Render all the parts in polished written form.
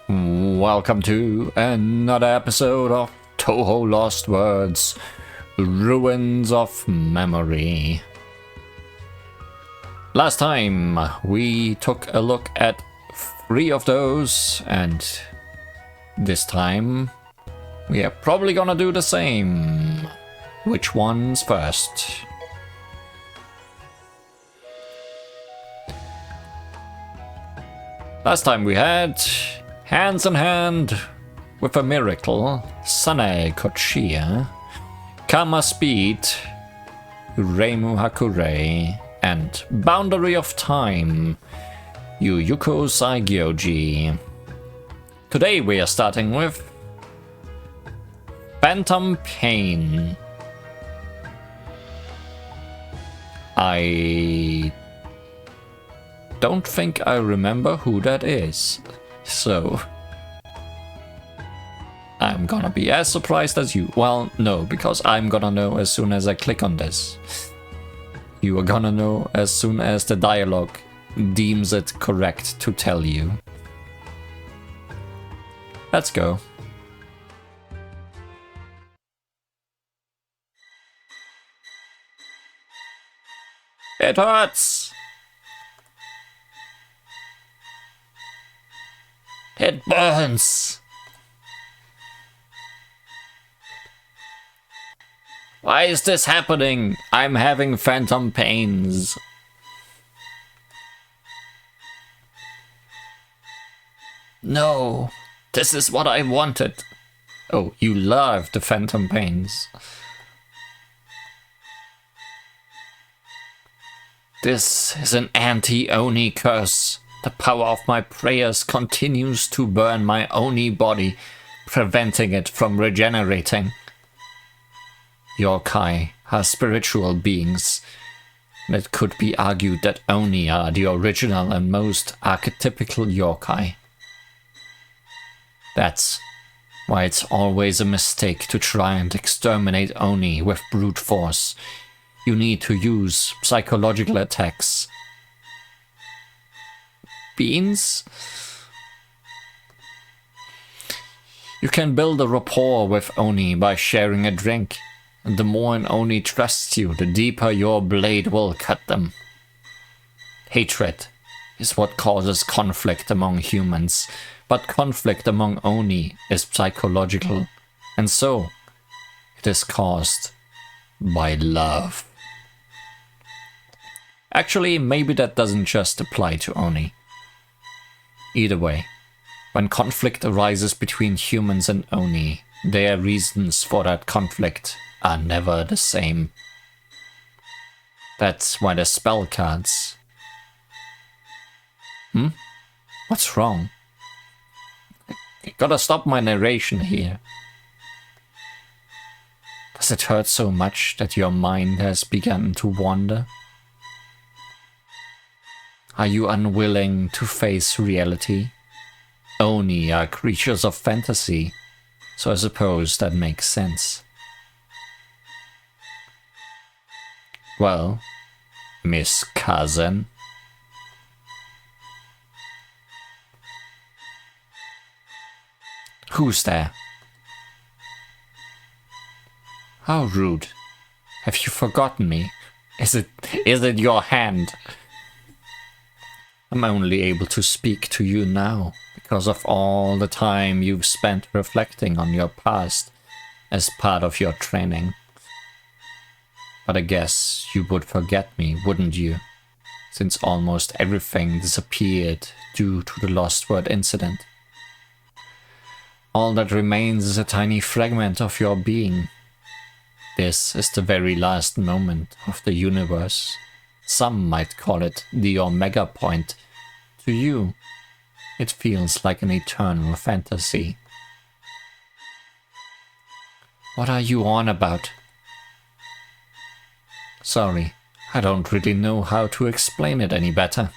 Welcome to another episode of Touhou LostWord's Ruins of Memory. Last time we took a look at 3 of those, and this time we are probably gonna do the same. Which one's first? Last time we had hands in hand with a miracle, Sane Kochia, Kama Speed, Reimu Hakure, and Boundary of Time, Yuyuko Saigyoji. Today we are starting with Phantom Pain. I don't think I remember who that is, so I'm gonna be as surprised as you. Well, no, because I'm gonna know as soon as I click on this. You are gonna know as soon as the dialogue deems it correct to tell you. Let's go. It hurts! It burns! Why is this happening? I'm having phantom pains. No, this is what I wanted. Oh, you love the phantom pains. This is an anti-Oni curse. The power of my prayers continues to burn my Oni body, preventing it from regenerating. Yokai are spiritual beings, and it could be argued that Oni are the original and most archetypical yokai. That's why it's always a mistake to try and exterminate Oni with brute force. You need to use psychological attacks. Beans? You can build a rapport with Oni by sharing a drink. And the more an Oni trusts you, the deeper your blade will cut them. Hatred is what causes conflict among humans, but conflict among Oni is psychological, and so it is caused by love. Actually, maybe that doesn't just apply to Oni. Either way, when conflict arises between humans and Oni, their reasons for that conflict are never the same. That's why the spell cards... What's wrong? I gotta stop my narration here. Does it hurt so much that your mind has begun to wander? Are you unwilling to face reality? Oni are creatures of fantasy, so I suppose that makes sense. Well, Miss Cousin. Who's there? How rude. Have you forgotten me? Is it your hand? I'm only able to speak to you now because of all the time you've spent reflecting on your past as part of your training. But I guess you would forget me, wouldn't you? Since almost everything disappeared due to the Lost Word incident. All that remains is a tiny fragment of your being. This is the very last moment of the universe. Some might call it the Omega Point. To you, it feels like an eternal fantasy. What are you on about? Sorry, I don't really know how to explain it any better.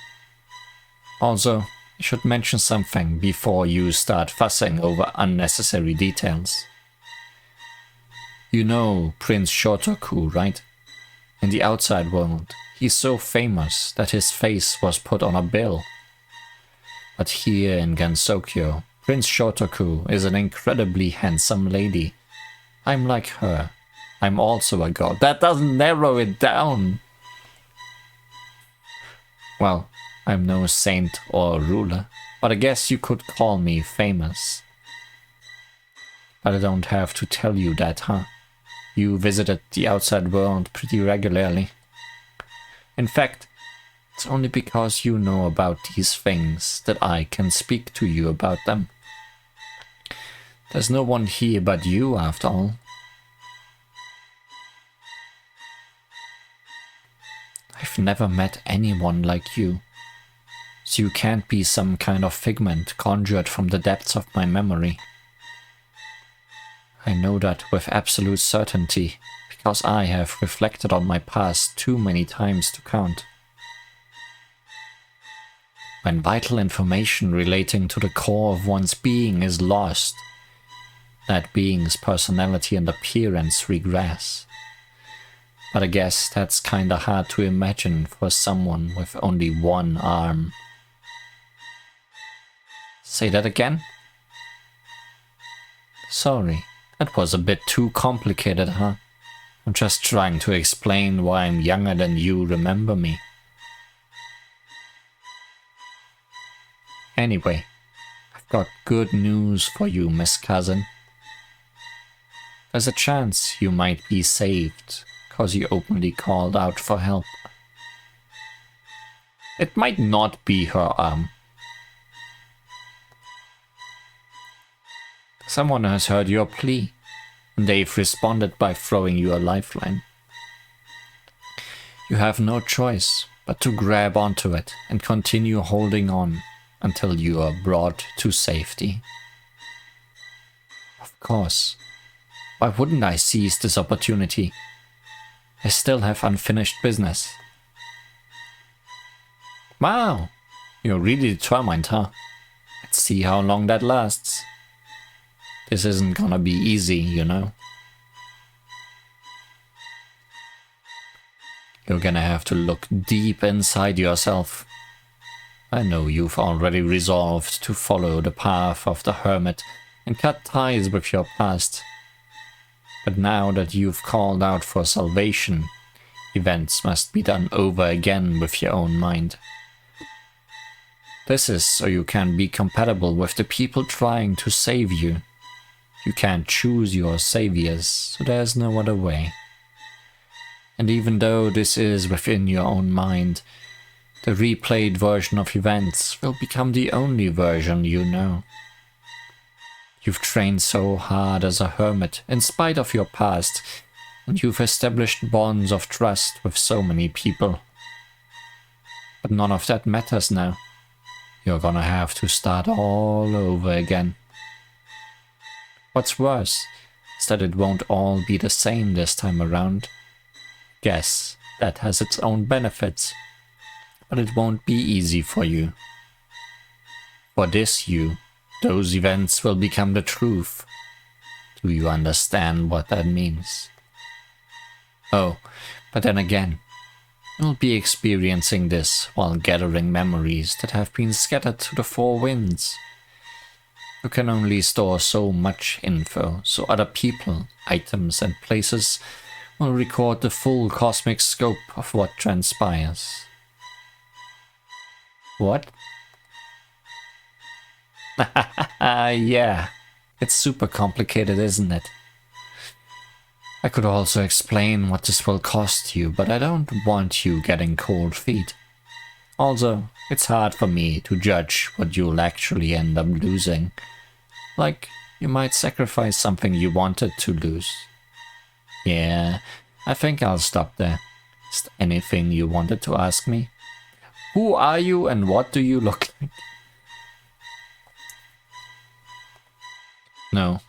Also, I should mention something before you start fussing over unnecessary details. You know Prince Shotoku, right? In the outside world, he's so famous that his face was put on a bill. But here in Gansokyo, Prince Shotoku is an incredibly handsome lady. I'm like her. I'm also a god. That doesn't narrow it down. Well, I'm no saint or ruler, but I guess you could call me famous. But I don't have to tell you that, huh? You visited the outside world pretty regularly. In fact, it's only because you know about these things that I can speak to you about them. There's no one here but you, after all. I've never met anyone like you, so you can't be some kind of figment conjured from the depths of my memory. I know that with absolute certainty, because I have reflected on my past too many times to count. When vital information relating to the core of one's being is lost, that being's personality and appearance regress. But I guess that's kinda hard to imagine for someone with only one arm. Say that again? Sorry, that was a bit too complicated, huh? I'm just trying to explain why I'm younger than you remember me. Anyway, I've got good news for you, Miss Cousin. There's a chance you might be saved, cause you openly called out for help. It might not be her arm. Someone has heard your plea, and they've responded by throwing you a lifeline. You have no choice but to grab onto it and continue holding on until you are brought to safety. Of course. Why wouldn't I seize this opportunity? I still have unfinished business. Wow, you're really determined, huh? Let's see how long that lasts. This isn't gonna be easy, you know. You're gonna have to look deep inside yourself. I know you've already resolved to follow the path of the hermit and cut ties with your past. But now that you've called out for salvation, events must be done over again with your own mind. This is so you can be compatible with the people trying to save you. You can't choose your saviors, so there's no other way. And even though this is within your own mind, the replayed version of events will become the only version you know. You've trained so hard as a hermit in spite of your past, and you've established bonds of trust with so many people. But none of that matters now. You're gonna have to start all over again. What's worse is that it won't all be the same this time around. Guess that has its own benefits, but it won't be easy for you. For this you, those events will become the truth. Do you understand what that means? Oh, but then again, you'll be experiencing this while gathering memories that have been scattered to the four winds. You can only store so much info, so other people, items and places will record the full cosmic scope of what transpires. What? Yeah, it's super complicated, isn't it? I could also explain what this will cost you, but I don't want you getting cold feet. Also, it's hard for me to judge what you'll actually end up losing. Like, you might sacrifice something you wanted to lose. Yeah, I think I'll stop there. Is there anything you wanted to ask me? Who are you and what do you look like? No,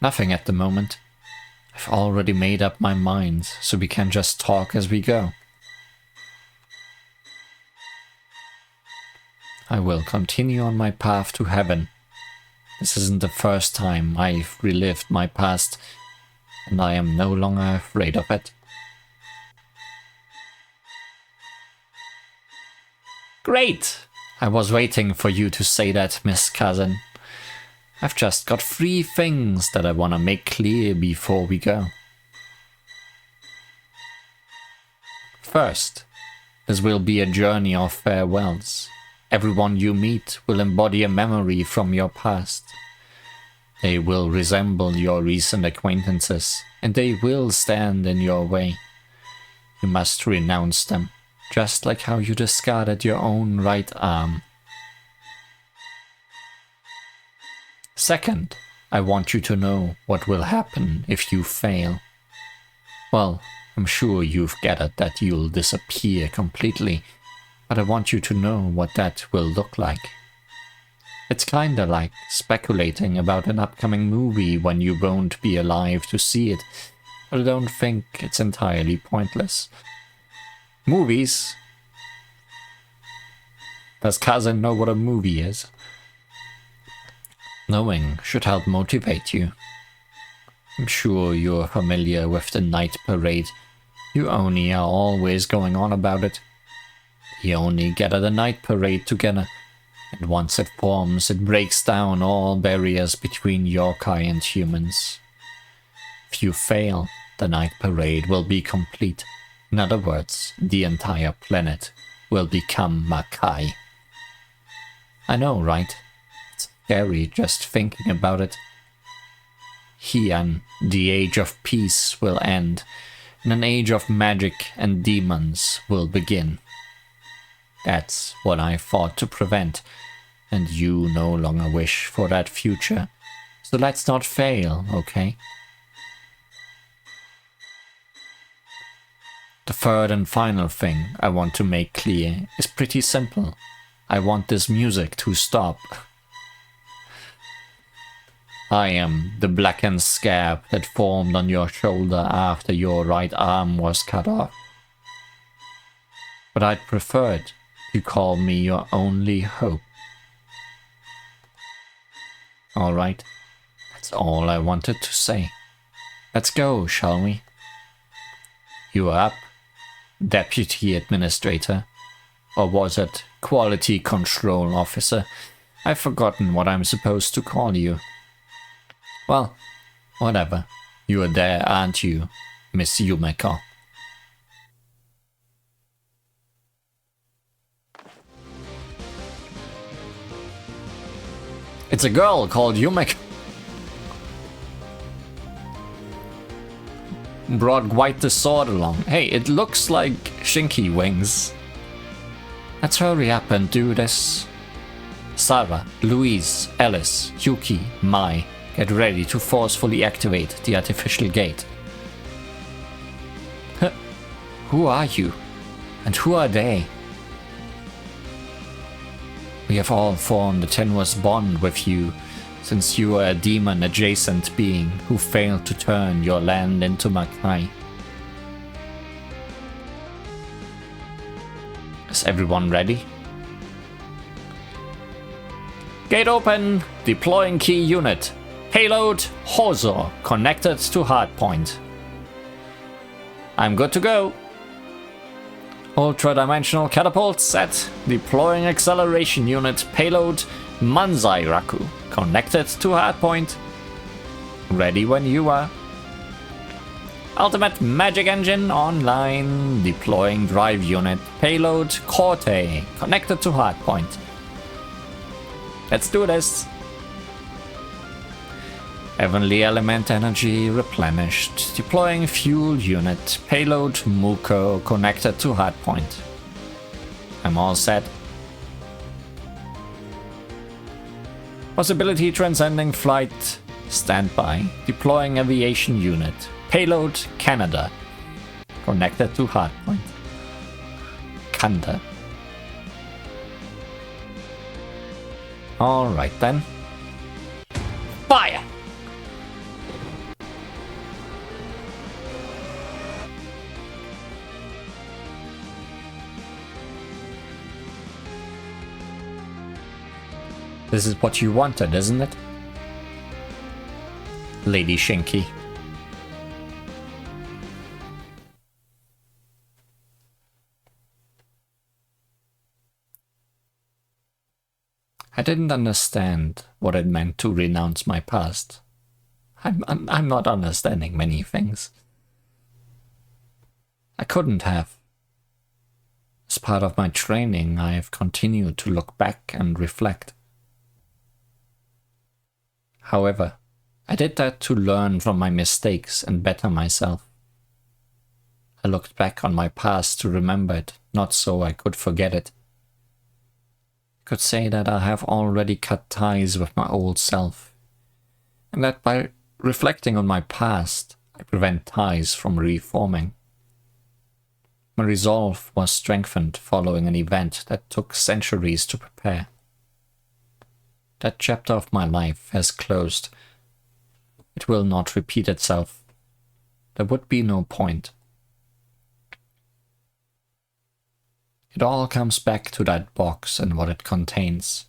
nothing at the moment. I've already made up my mind, so we can just talk as we go. I will continue on my path to heaven. This isn't the first time I've relived my past, and I am no longer afraid of it. Great! I was waiting for you to say that, Miss Cousin. I've just got 3 things that I want to make clear before we go. First, this will be a journey of farewells. Everyone you meet will embody a memory from your past. They will resemble your recent acquaintances, and they will stand in your way. You must renounce them, just like how you discarded your own right arm. Second, I want you to know what will happen if you fail. Well, I'm sure you've gathered that you'll disappear completely, but I want you to know what that will look like. It's kinda like speculating about an upcoming movie when you won't be alive to see it, but I don't think it's entirely pointless. Movies? Does Cousin know what a movie is? Knowing should help motivate you. I'm sure you're familiar with the night parade. You Oni are always going on about it. The Oni gather the night parade together, and once it forms, it breaks down all barriers between yokai and humans. If you fail, the night parade will be complete. In other words, the entire planet will become Makai. I know, right? It's scary just thinking about it. Heian, the age of peace, will end, and an age of magic and demons will begin. That's what I fought to prevent, and you no longer wish for that future. So let's not fail, okay? The third and final thing I want to make clear is pretty simple. I want this music to stop. I am the blackened scab that formed on your shoulder after your right arm was cut off. But I'd preferred you call me your only hope. Alright, that's all I wanted to say. Let's go, shall we? You are up, Deputy Administrator. Or was it Quality Control Officer? I've forgotten what I'm supposed to call you. Well, whatever. You are there, aren't you, Miss Yumeko? It's a girl called Yumeko. Brought White the Sword along. Hey, it looks like Shinky wings. Let's hurry up and do this. Sarah, Louise, Alice, Yuki, Mai, get ready to forcefully activate the artificial gate. Who are you? And who are they? We have all formed a tenuous bond with you, since you are a demon-adjacent being who failed to turn your land into Makai. Is everyone ready? Gate open! Deploying key unit. Payload Hozo connected to hardpoint. I'm good to go. Ultra-dimensional catapult set. Deploying acceleration unit. Payload Manzai Raku connected to hardpoint. Ready when you are. Ultimate magic engine online. Deploying drive unit. Payload Corte connected to hardpoint. Let's do this. Heavenly element energy replenished. Deploying fuel unit. Payload Muko connected to hardpoint. I'm all set. Possibility transcending flight. Standby. Deploying aviation unit. Payload Canada. Connected to hardpoint. Kanda. Alright then. Fire! This is what you wanted, isn't it? Lady Shinky. I didn't understand what it meant to renounce my past. I'm not understanding many things. I couldn't have. As part of my training, I have continued to look back and reflect. However, I did that to learn from my mistakes and better myself. I looked back on my past to remember it, not so I could forget it. I could say that I have already cut ties with my old self, and that by reflecting on my past, I prevent ties from reforming. My resolve was strengthened following an event that took centuries to prepare. That chapter of my life has closed. It will not repeat itself. There would be no point. It all comes back to that box and what it contains.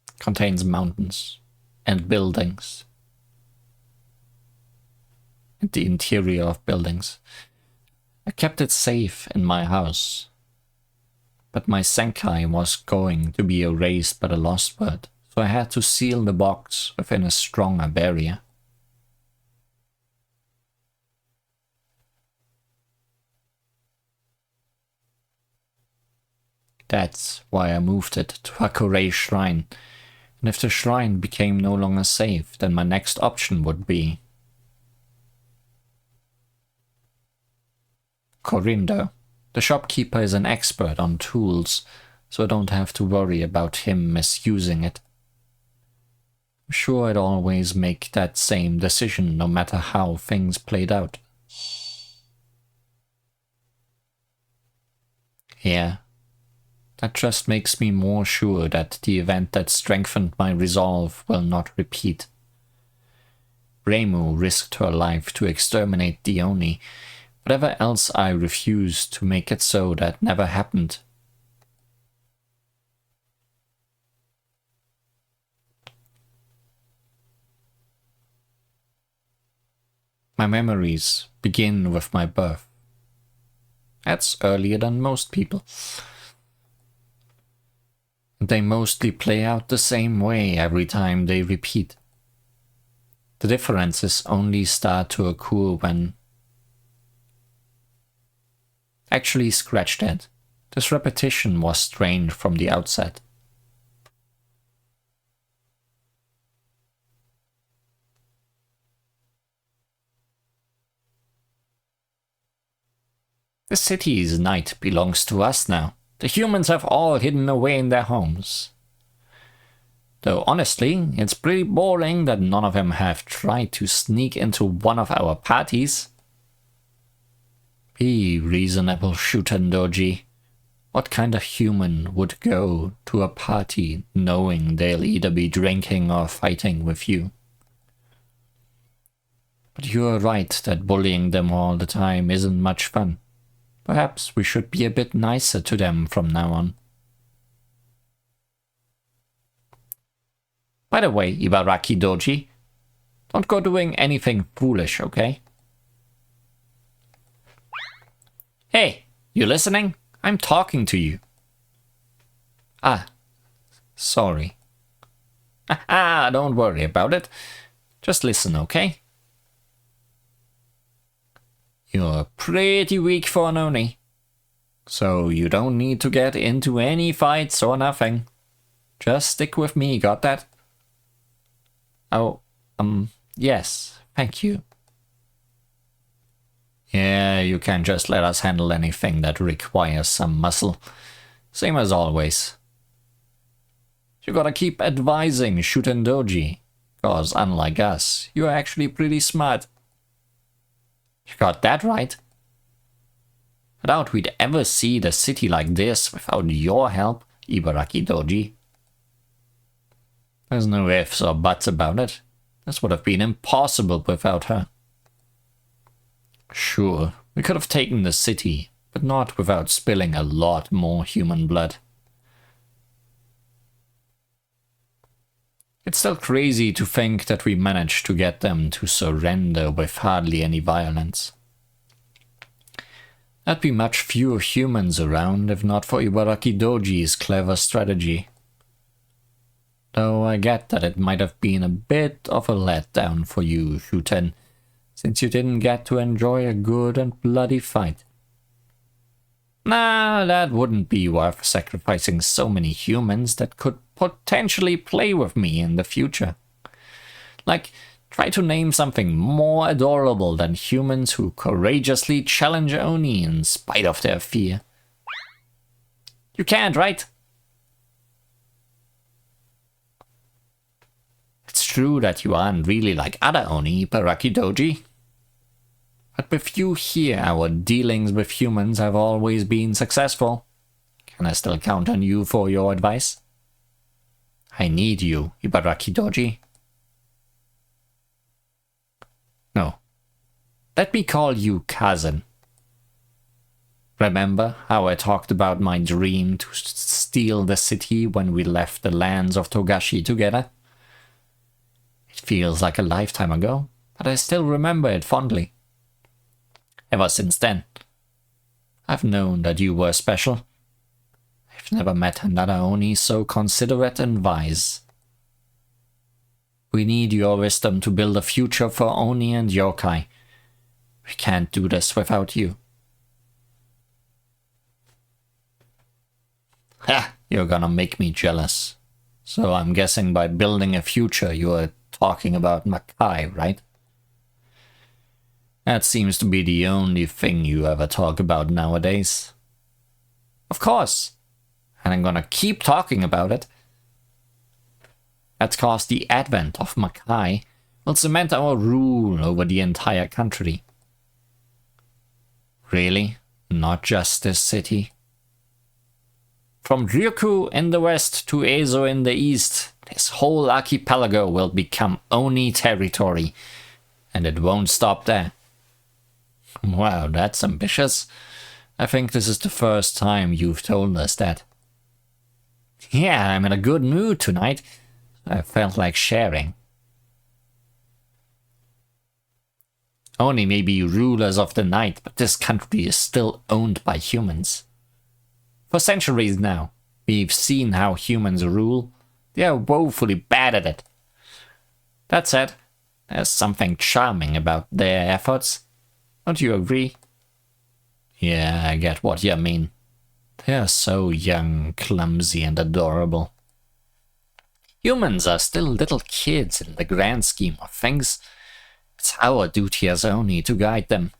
It contains mountains and buildings. And the interior of buildings. I kept it safe in my house. But my Shanghai was going to be erased by the LostWord, so I had to seal the box within a stronger barrier. That's why I moved it to Hakure Shrine, and if the shrine became no longer safe, then my next option would be Corindo. The shopkeeper is an expert on tools, so I don't have to worry about him misusing it. I'm sure I'd always make that same decision no matter how things played out. Yeah, that just makes me more sure that the event that strengthened my resolve will not repeat. Reimu risked her life to exterminate the Oni. Whatever else I refused to make it so that never happened. My memories begin with my birth. That's earlier than most people. They mostly play out the same way every time they repeat. The differences only start to occur when... Actually, scratch that. This repetition was strange from the outset. The city's night belongs to us now. The humans have all hidden away in their homes. Though honestly, it's pretty boring that none of them have tried to sneak into one of our parties. Be reasonable, Shutendoji. What kind of human would go to a party knowing they'll either be drinking or fighting with you? But you're right that bullying them all the time isn't much fun. Perhaps we should be a bit nicer to them from now on. By the way, Ibaraki Doji, don't go doing anything foolish, okay? Hey, you listening? I'm talking to you. Ah, sorry. Don't worry about it. Just listen, okay? You're pretty weak for an Oni, so you don't need to get into any fights or nothing. Just stick with me, got that? Oh, yes, thank you. Yeah, you can just let us handle anything that requires some muscle. Same as always. You gotta keep advising Shutendoji, cause unlike us, you're actually pretty smart. You got that right. I doubt we'd ever see the city like this without your help, Ibaraki Doji. There's no ifs or buts about it. This would have been impossible without her. Sure, we could have taken the city, but not without spilling a lot more human blood. It's still crazy to think that we managed to get them to surrender with hardly any violence. There'd be much fewer humans around if not for Ibaraki Doji's clever strategy. Though I get that it might have been a bit of a letdown for you, Shuten, since you didn't get to enjoy a good and bloody fight. Nah, that wouldn't be worth sacrificing so many humans that could potentially play with me in the future. Like, try to name something more adorable than humans who courageously challenge Oni in spite of their fear. You can't, right? It's true that you aren't really like other Oni, Ibaraki Doji. But with you here, our dealings with humans have always been successful. Can I still count on you for your advice? I need you, Ibaraki Doji. No. Let me call you cousin. Remember how I talked about my dream to steal the city when we left the lands of Togashi together? It feels like a lifetime ago, but I still remember it fondly. Ever since then, I've known that you were special. I've never met another Oni so considerate and wise. We need your wisdom to build a future for Oni and yokai. We can't do this without you. Ha! You're gonna make me jealous. So I'm guessing by building a future you're talking about Makai, right? That seems to be the only thing you ever talk about nowadays. Of course. And I'm gonna keep talking about it. That's cause the advent of Makai will cement our rule over the entire country. Really? Not just this city? From Ryukyu in the west to Ezo in the east, this whole archipelago will become Oni territory. And it won't stop there. Wow, that's ambitious. I think this is the first time you've told us that. Yeah, I'm in a good mood tonight. I felt like sharing. Oni may be rulers of the night, but this country is still owned by humans. For centuries now, we've seen how humans rule. They are woefully bad at it. That said, there's something charming about their efforts. Don't you agree? Yeah, I get what you mean. They are so young, clumsy, and adorable. Humans are still little kids in the grand scheme of things. It's our duty as Oni to guide them.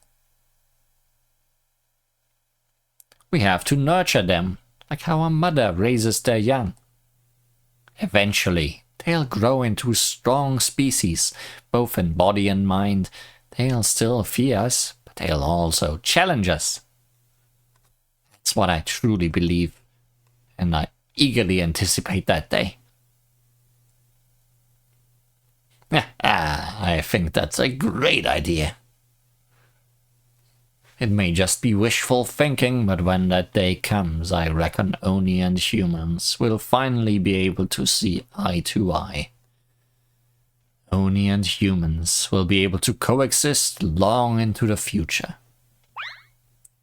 We have to nurture them, like how a mother raises their young. Eventually, they'll grow into strong species, both in body and mind. They'll still fear us, but they'll also challenge us. That's what I truly believe, and I eagerly anticipate that day. I think that's a great idea. It may just be wishful thinking, but when that day comes, I reckon Oni and humans will finally be able to see eye to eye. Oni and humans will be able to coexist long into the future.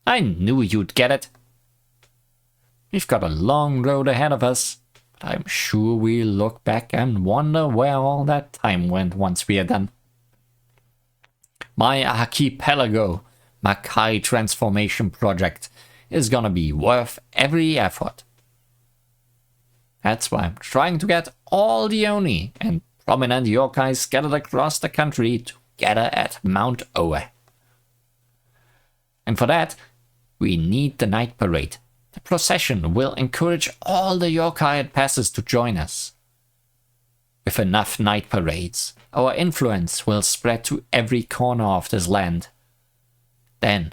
I knew you'd get it. We've got a long road ahead of us, but I'm sure we'll look back and wonder where all that time went once we are done. My archipelago Makai transformation project is gonna be worth every effort. That's why I'm trying to get all the Oni and prominent yokai scattered across the country together at Mount Oe. And for that, we need the night parade. The procession will encourage all the yokai it passes to join us. With enough night parades, our influence will spread to every corner of this land. Then,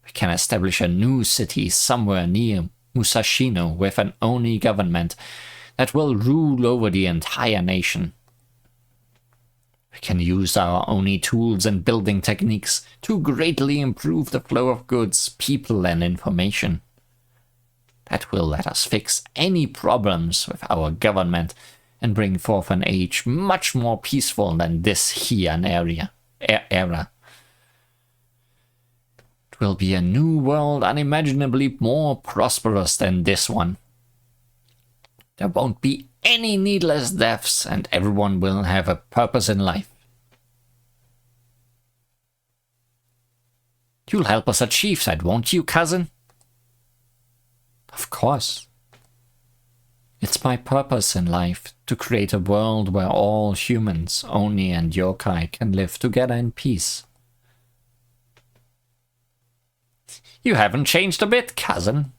we can establish a new city somewhere near Musashino with an Oni government that will rule over the entire nation. We can use our Oni tools and building techniques to greatly improve the flow of goods, people, and information. That will let us fix any problems with our government and bring forth an age much more peaceful than this Heian era. To It will be a new world unimaginably more prosperous than this one. There won't be any needless deaths and everyone will have a purpose in life. You'll help us achieve that, won't you, cousin? Of course. It's my purpose in life to create a world where all humans, Oni and yokai, can live together in peace. You haven't changed a bit, cousin.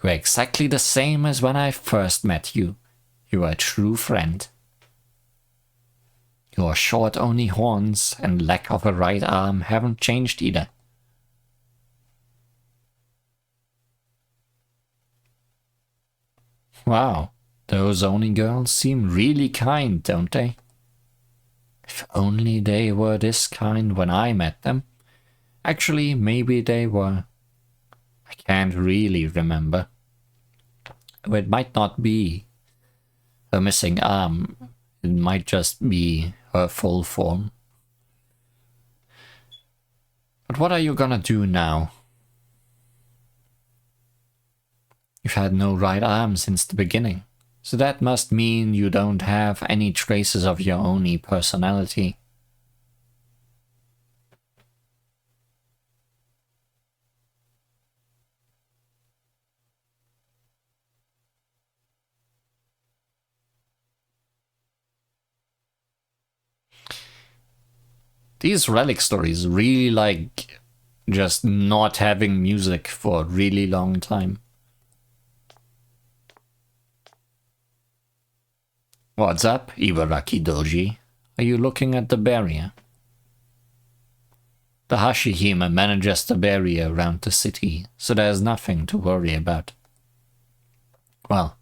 You're exactly the same as when I first met you. You are a true friend. Your short Oni horns and lack of a right arm haven't changed either. Wow, those Oni girls seem really kind, don't they? If only they were this kind when I met them. Actually, maybe they were. I can't really remember. It might not be her missing arm. It might just be her full form. But what are you gonna do now? You've had no right arm since the beginning, so that must mean you don't have any traces of your Oni personality. These relic stories really like just not having music for a really long time. What's up, Ibaraki Doji? Are you looking at the barrier? The Hashihime manages the barrier around the city, so there's nothing to worry about. Well,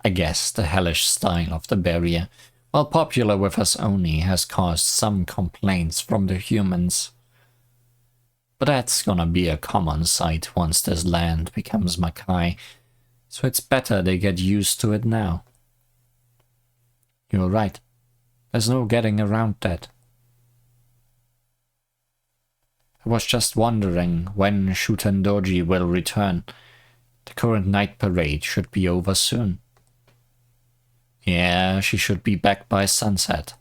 I guess the hellish style of the barrier, while popular with us Oni, has caused some complaints from the humans. But that's gonna be a common sight once this land becomes Makai, so it's better they get used to it now. You're right. There's no getting around that. I was just wondering when Shutendoji will return. The current night parade should be over soon. Yeah, she should be back by sunset.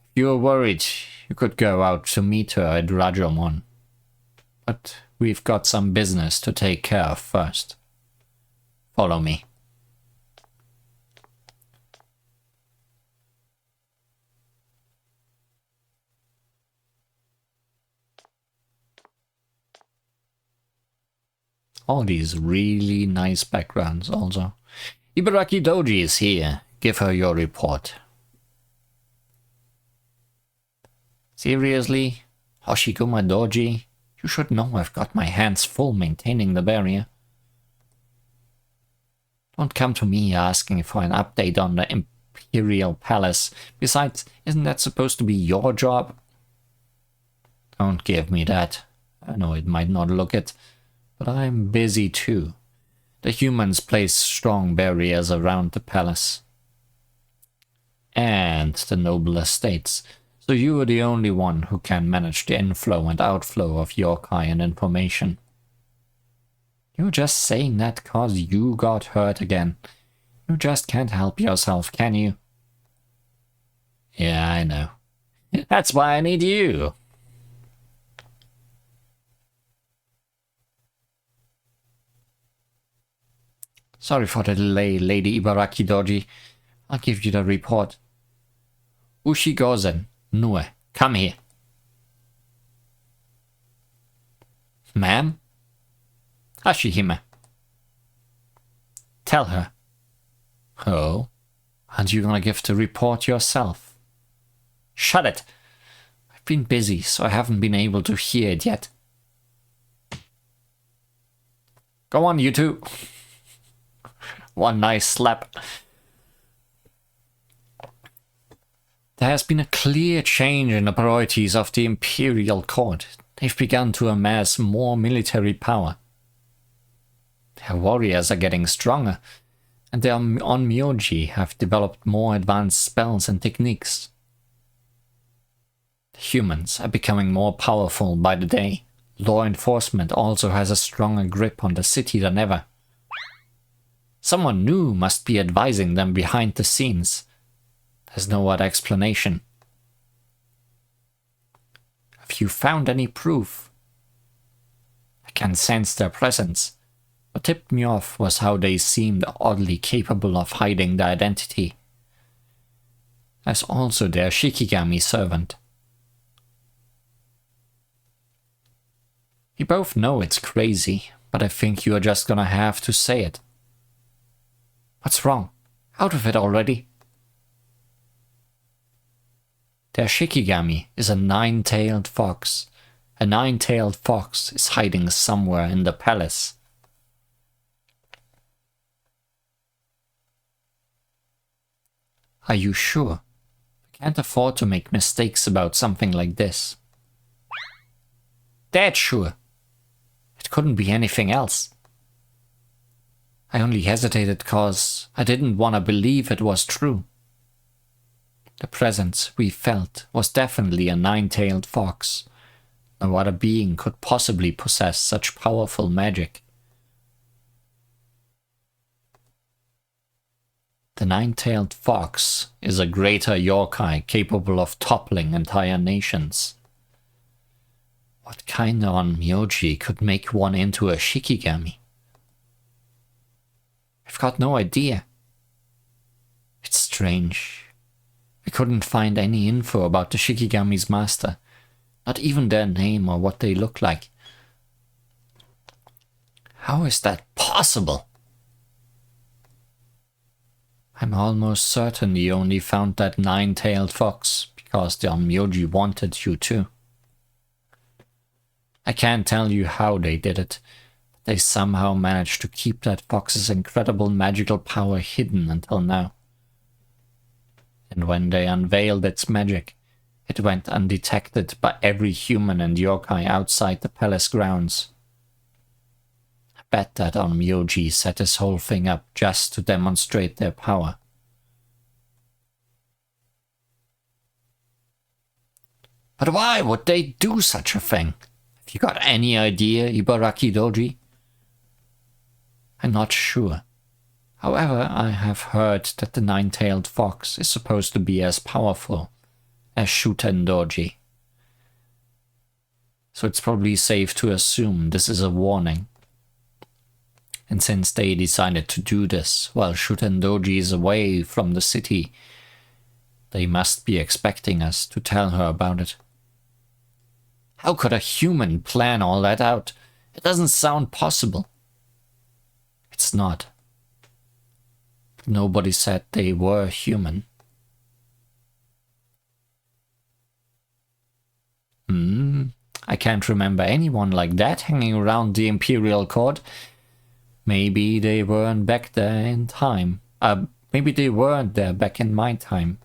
If you're worried, you could go out to meet her at Rajomon. But we've got some business to take care of first. Follow me. All these really nice backgrounds also. Ibaraki Doji is here. Give her your report. Seriously? Hoshikuma Doji? You should know I've got my hands full maintaining the barrier. Don't come to me asking for an update on the Imperial Palace. Besides, isn't that supposed to be your job? Don't give me that. I know it might not look it, but I'm busy too. The humans place strong barriers around the palace and the noble estates, so you are the only one who can manage the inflow and outflow of yokai and information. You're just saying that cause you got hurt again. You just can't help yourself, can you? Yeah, I know. That's why I need you. Sorry for the delay, Lady Ibaraki Doji. I'll give you the report. Ushigozen, Nue, come here. Ma'am? Hashihime. Tell her. Oh? Aren't you gonna give the report yourself? Shut it! I've been busy, so I haven't been able to hear it yet. Go on, you two. One nice slap. There has been a clear change in the priorities of the Imperial Court. They've begun to amass more military power. Their warriors are getting stronger, and their onmyoji have developed more advanced spells and techniques. The humans are becoming more powerful by the day. Law enforcement also has a stronger grip on the city than ever. Someone new must be advising them behind the scenes. There's no other explanation. Have you found any proof? I can sense their presence. What tipped me off was how they seemed oddly capable of hiding their identity. There's also their Shikigami servant. We both know it's crazy, but I think you are just gonna have to say it. What's wrong? Out of it already. Their Shikigami is a nine-tailed fox. A nine-tailed fox is hiding somewhere in the palace. Are you sure? I can't afford to make mistakes about something like this. Dead sure. It couldn't be anything else. I only hesitated cause I didn't want to believe it was true. The presence we felt was definitely a nine-tailed fox. No other being could possibly possess such powerful magic. The nine-tailed fox is a greater yokai capable of toppling entire nations. What canon myoji could make one into a Shikigami? I've got no idea. It's strange. I couldn't find any info about the Shikigami's master, not even their name or what they look like. How is that possible? I'm almost certain you only found that nine-tailed fox because the Onmyoji wanted you to. I can't tell you how they did it, but they somehow managed to keep that fox's incredible magical power hidden until now. And when they unveiled its magic, it went undetected by every human and yokai outside the palace grounds. I bet that Onmyoji set this whole thing up just to demonstrate their power. But why would they do such a thing? Have you got any idea, Ibaraki Doji? I'm not sure. However, I have heard that the nine-tailed fox is supposed to be as powerful as Shuten Doji. So it's probably safe to assume this is a warning. And since they decided to do this while Shuten Doji is away from the city, they must be expecting us to tell her about it. How could a human plan all that out? It doesn't sound possible. It's not. Nobody said they were human. I can't remember anyone like that hanging around the Imperial Court. Maybe they weren't back there in time. Maybe they weren't there back in my time.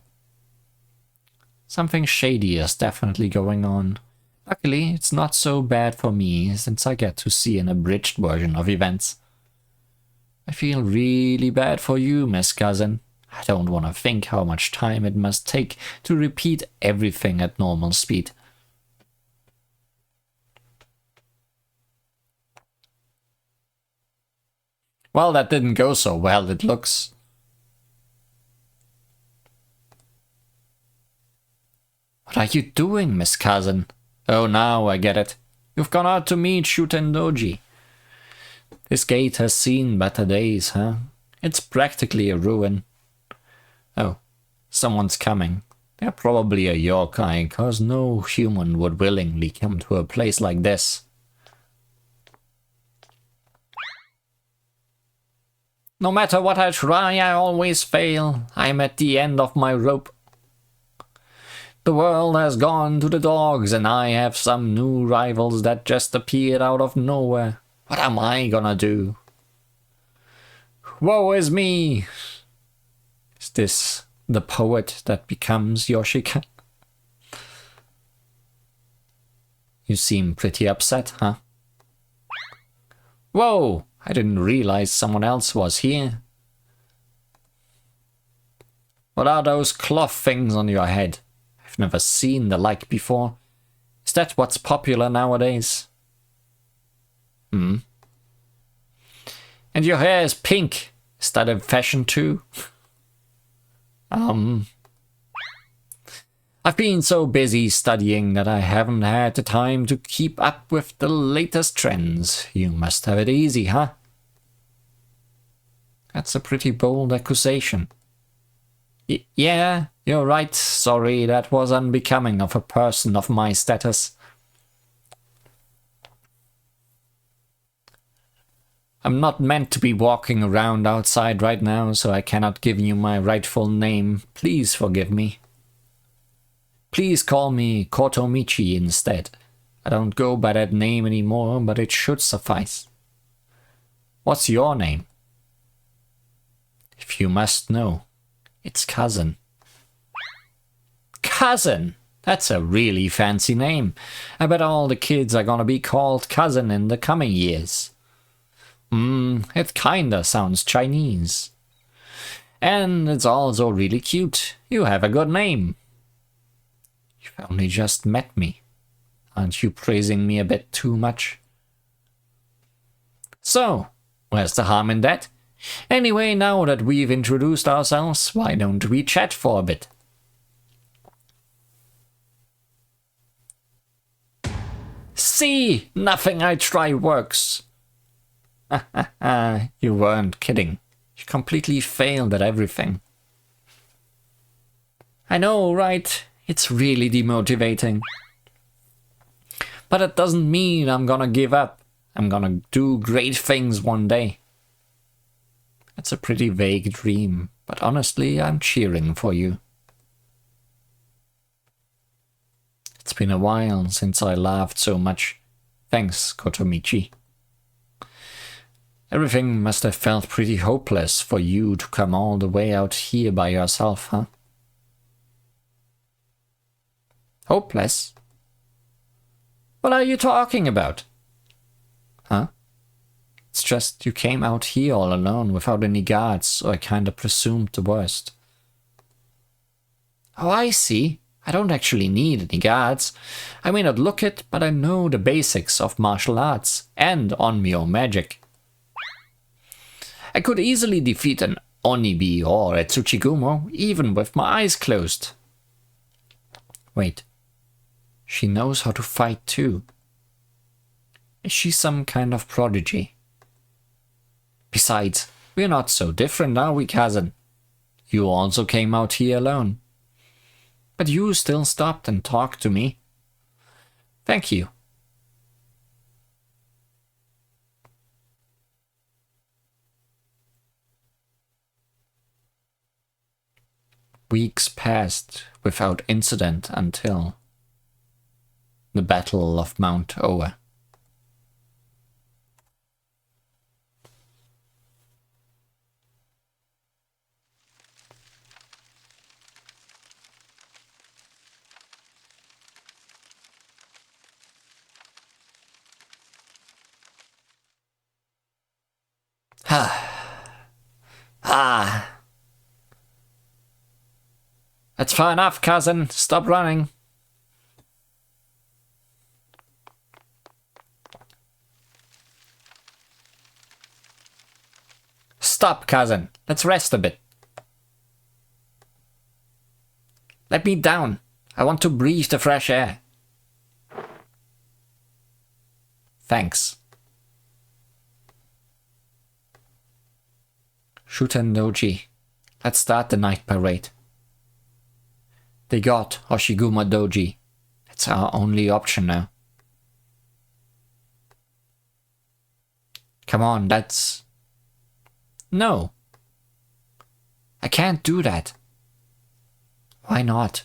Something shady is definitely going on. Luckily, it's not so bad for me, since I get to see an abridged version of events. I feel really bad for you, Miss Cousin. I don't want to think how much time it must take to repeat everything at normal speed. Well, that didn't go so well, it looks. What are you doing, Miss Cousin? Oh, now I get it. You've gone out to meet Shuten Doji. This gate has seen better days, huh? It's practically a ruin. Oh, someone's coming. They're probably a yokai, cause no human would willingly come to a place like this. No matter what I try, I always fail. I'm at the end of my rope. The world has gone to the dogs, and I have some new rivals that just appeared out of nowhere. What am I gonna do? Woe is me! Is this the poet that becomes Yoshika? You seem pretty upset, huh? Whoa! I didn't realize someone else was here. What are those cloth things on your head? I've I've never seen the like before. Is that what's popular nowadays? And your hair is pink. Is that in fashion too? I've been so busy studying that I haven't had the time to keep up with the latest trends. You must have it easy, huh? That's a pretty bold accusation. Yeah, you're right. Sorry, that was unbecoming of a person of my status. I'm not meant to be walking around outside right now, so I cannot give you my rightful name. Please forgive me. Please call me Kotomichi instead. I don't go by that name anymore, but it should suffice. What's your name? If you must know, it's Cousin. Cousin? That's a really fancy name. I bet all the kids are gonna be called Cousin in the coming years. It kinda sounds Chinese. And it's also really cute. You have a good name. You've only just met me. Aren't you praising me a bit too much? So, where's the harm in that? Anyway, now that we've introduced ourselves, why don't we chat for a bit? See, nothing I try works. You weren't kidding. You completely failed at everything. I know, right? It's really demotivating. But it doesn't mean I'm gonna give up. I'm gonna do great things one day. It's a pretty vague dream, but honestly, I'm cheering for you. It's been a while since I laughed so much. Thanks, Kotomichi. Everything must have felt pretty hopeless for you to come all the way out here by yourself, huh? Hopeless? What are you talking about? Huh? It's just you came out here all alone without any guards, so I kinda presumed the worst. Oh, I see. I don't actually need any guards. I may not look it, but I know the basics of martial arts and onmyo magic. I could easily defeat an Onibi or a Tsuchigumo, even with my eyes closed. Wait. She knows how to fight too. Is she some kind of prodigy? Besides, we're not so different, are we, cousin? You also came out here alone. But you still stopped and talked to me. Thank you. Weeks passed without incident until the Battle of Mount Oa. That's far enough, cousin. Stop running. Stop, cousin. Let's rest a bit. Let me down. I want to breathe the fresh air. Thanks. Shuten Doji. Let's start the night parade. They got Hoshiguma Doji. It's our only option now. Come on, that's... No. I can't do that. Why not?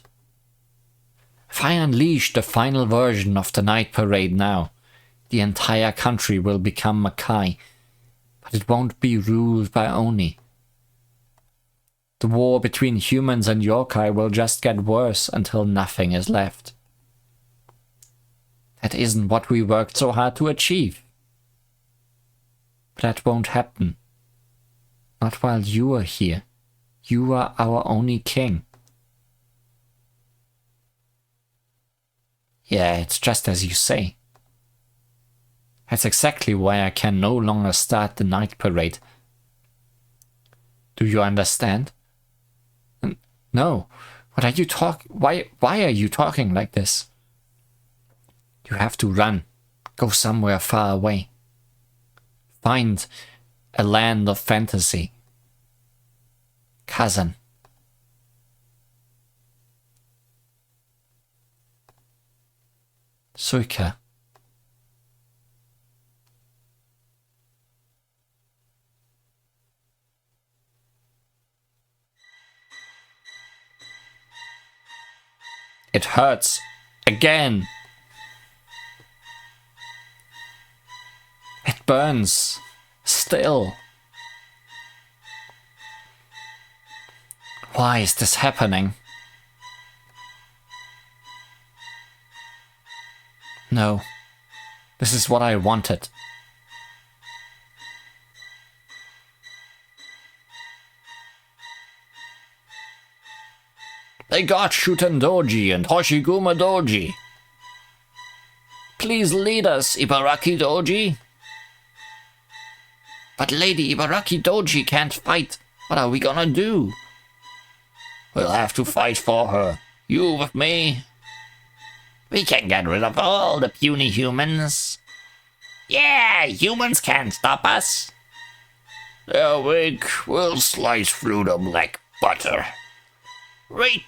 If I unleash the final version of the night parade now, the entire country will become Makai, but it won't be ruled by Oni. The war between humans and yokai will just get worse until nothing is left. That isn't what we worked so hard to achieve. But that won't happen. Not while you are here. You are our only king. Yeah, it's just as you say. That's exactly why I can no longer start the night parade. Do you understand? No. What are you Why are you talking like this? You have to run. Go somewhere far away. Find a land of fantasy. Cousin. Suika. It hurts. Again. It burns. Still. Why is this happening? No. This is what I wanted. They got Shuten Doji and Hoshiguma Doji. Please lead us, Ibaraki Doji. But Lady Ibaraki Doji can't fight. What are we gonna do? We'll have to fight for her. You with me? We can get rid of all the puny humans. Yeah, humans can't stop us. They're weak. We'll slice through them like butter. Wait,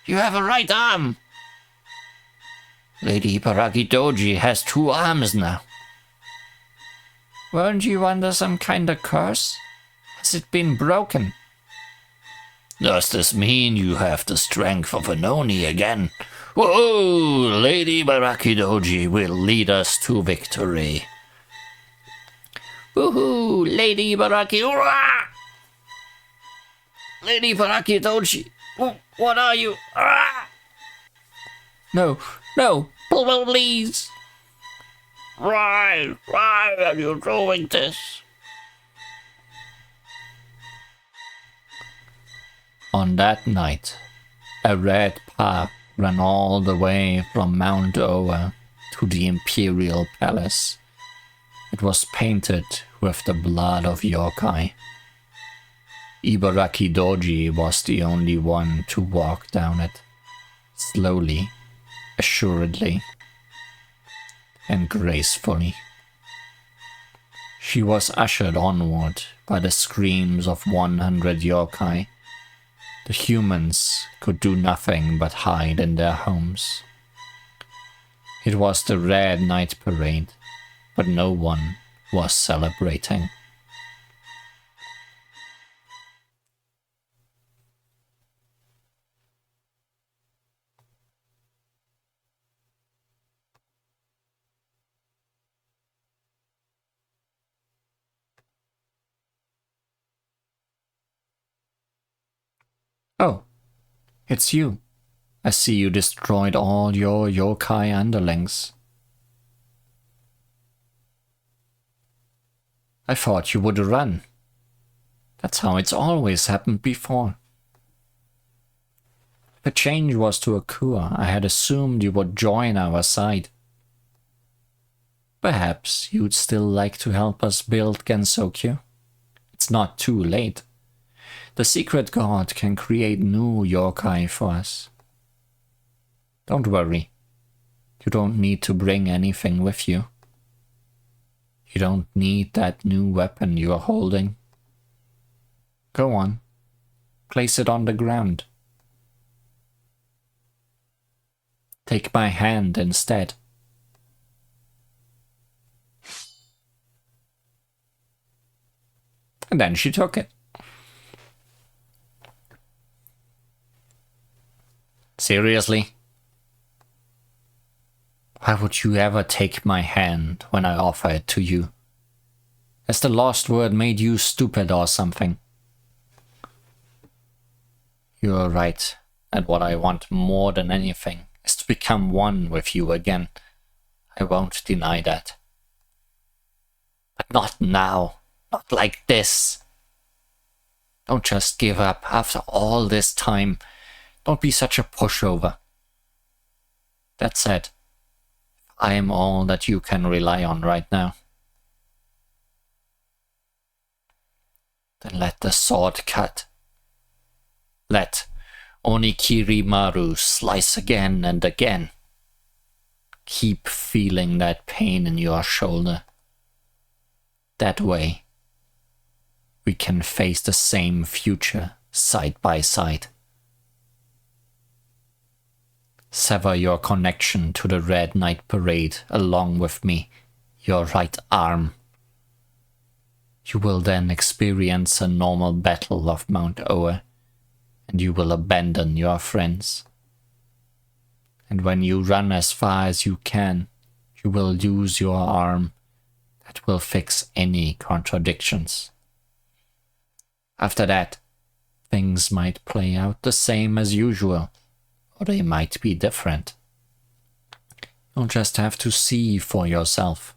you have a right arm. Lady Ibaraki Doji has 2 arms now. Weren't you under some kind of curse? Has it been broken? Does this mean you have the strength of an Oni again? Whoa! Lady Ibaraki Doji will lead us to victory. Woohoo! Lady Ibaraki! Hurrah! Lady Ibaraki Doji! What are you? Hurrah! No, please! Why are you doing this? On that night, a red path ran all the way from Mount Oa to the Imperial Palace. It was painted with the blood of yokai. Ibaraki Doji was the only one to walk down it, slowly, assuredly, and gracefully. She was ushered onward by the screams of 100 yokai. The humans could do nothing but hide in their homes. It was the Red Night Parade, but no one was celebrating. Oh, it's you. I see you destroyed all your yokai underlings. I thought you would run. That's how it's always happened before. If a change was to occur, I had assumed you would join our side. Perhaps you'd still like to help us build Gensokyo. It's not too late. The secret god can create new yokai for us. Don't worry. You don't need to bring anything with you. You don't need that new weapon you are holding. Go on. Place it on the ground. Take my hand instead. And then she took it. Seriously? Why would you ever take my hand when I offer it to you? Has the lost word made you stupid or something? You're right, and what I want more than anything is to become one with you again. I won't deny that. But not now, not like this. Don't just give up after all this time. Don't be such a pushover. That said, I am all that you can rely on right now. Then let the sword cut. Let Onikirimaru slice again and again. Keep feeling that pain in your shoulder. That way, we can face the same future side by side. Sever your connection to the Red Knight Parade along with me, your right arm. You will then experience a normal battle of Mount Oa, and you will abandon your friends. And when you run as far as you can, you will use your arm that will fix any contradictions. After that, things might play out the same as usual, or they might be different. You'll just have to see for yourself.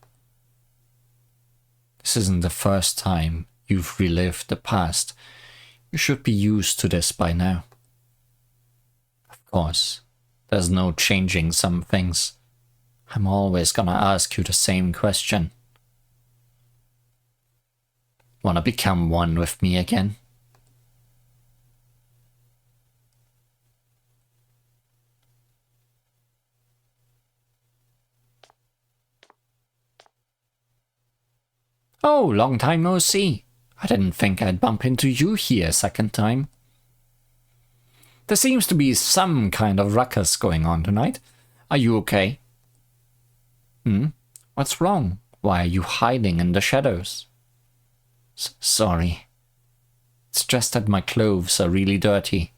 This isn't the first time you've relived the past. You should be used to this by now. Of course, there's no changing some things. I'm always gonna ask you the same question. Wanna become one with me again? Oh, long time no see. I didn't think I'd bump into you here a second time. There seems to be some kind of ruckus going on tonight. Are you okay? What's wrong? Why are you hiding in the shadows? Sorry. It's just that my clothes are really dirty.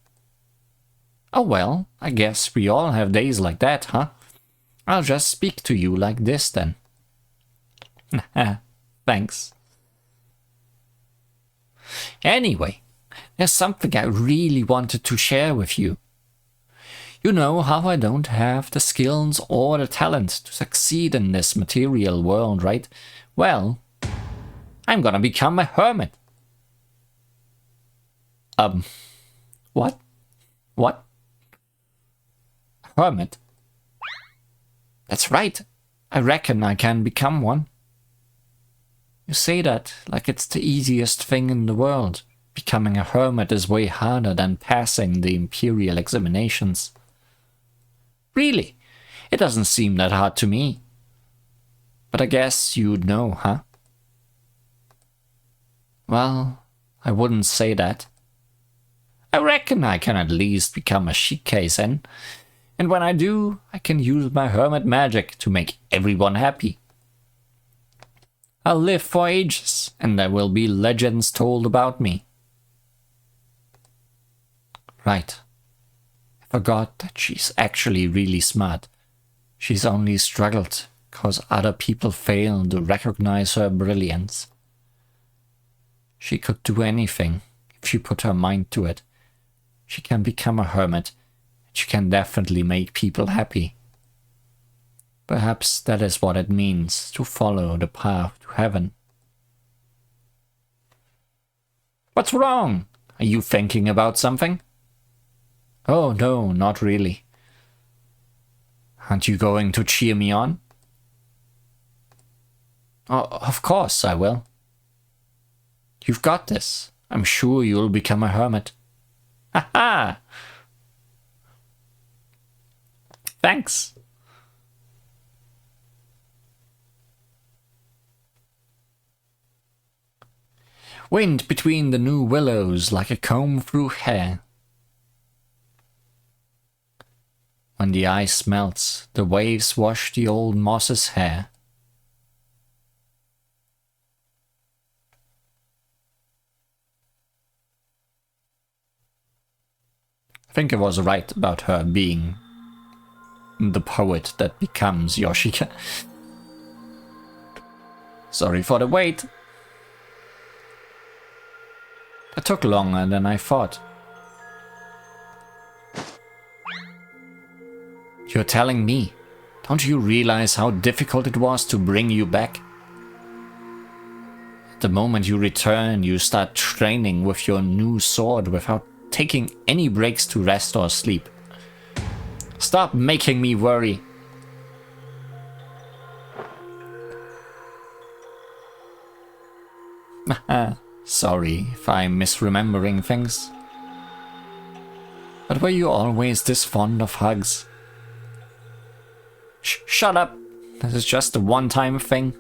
Oh well, I guess we all have days like that, huh? I'll just speak to you like this then. Thanks. Anyway, there's something I really wanted to share with you. You know how I don't have the skills or the talent to succeed in this material world, right? Well, I'm gonna become a hermit. What? What? Hermit? That's right. I reckon I can become one. You say that like it's the easiest thing in the world. Becoming a hermit is way harder than passing the imperial examinations. Really? It doesn't seem that hard to me. But I guess you'd know, huh? Well, I wouldn't say that. I reckon I can at least become a shikaisen, and when I do, I can use my hermit magic to make everyone happy. I'll live for ages, and there will be legends told about me. Right. I forgot that she's actually really smart. She's only struggled because other people fail to recognize her brilliance. She could do anything if she put her mind to it. She can become a hermit, and she can definitely make people happy. Perhaps that is what it means to follow the path to heaven. What's wrong? Are you thinking about something? Oh no, not really. Aren't you going to cheer me on? Oh, of course I will. You've got this. I'm sure you'll become a hermit. Ha ha! Thanks. Wind between the new willows like a comb through hair. When the ice melts, the waves wash the old moss's hair. I think I was right about her being the poet that becomes Yoshika. Sorry for the wait. It took longer than I thought. You're telling me? Don't you realize how difficult it was to bring you back? The moment you return, you start training with your new sword without taking any breaks to rest or sleep. Stop making me worry. Sorry if I'm misremembering things. But were you always this fond of hugs? Shut up! This is just a one-time thing.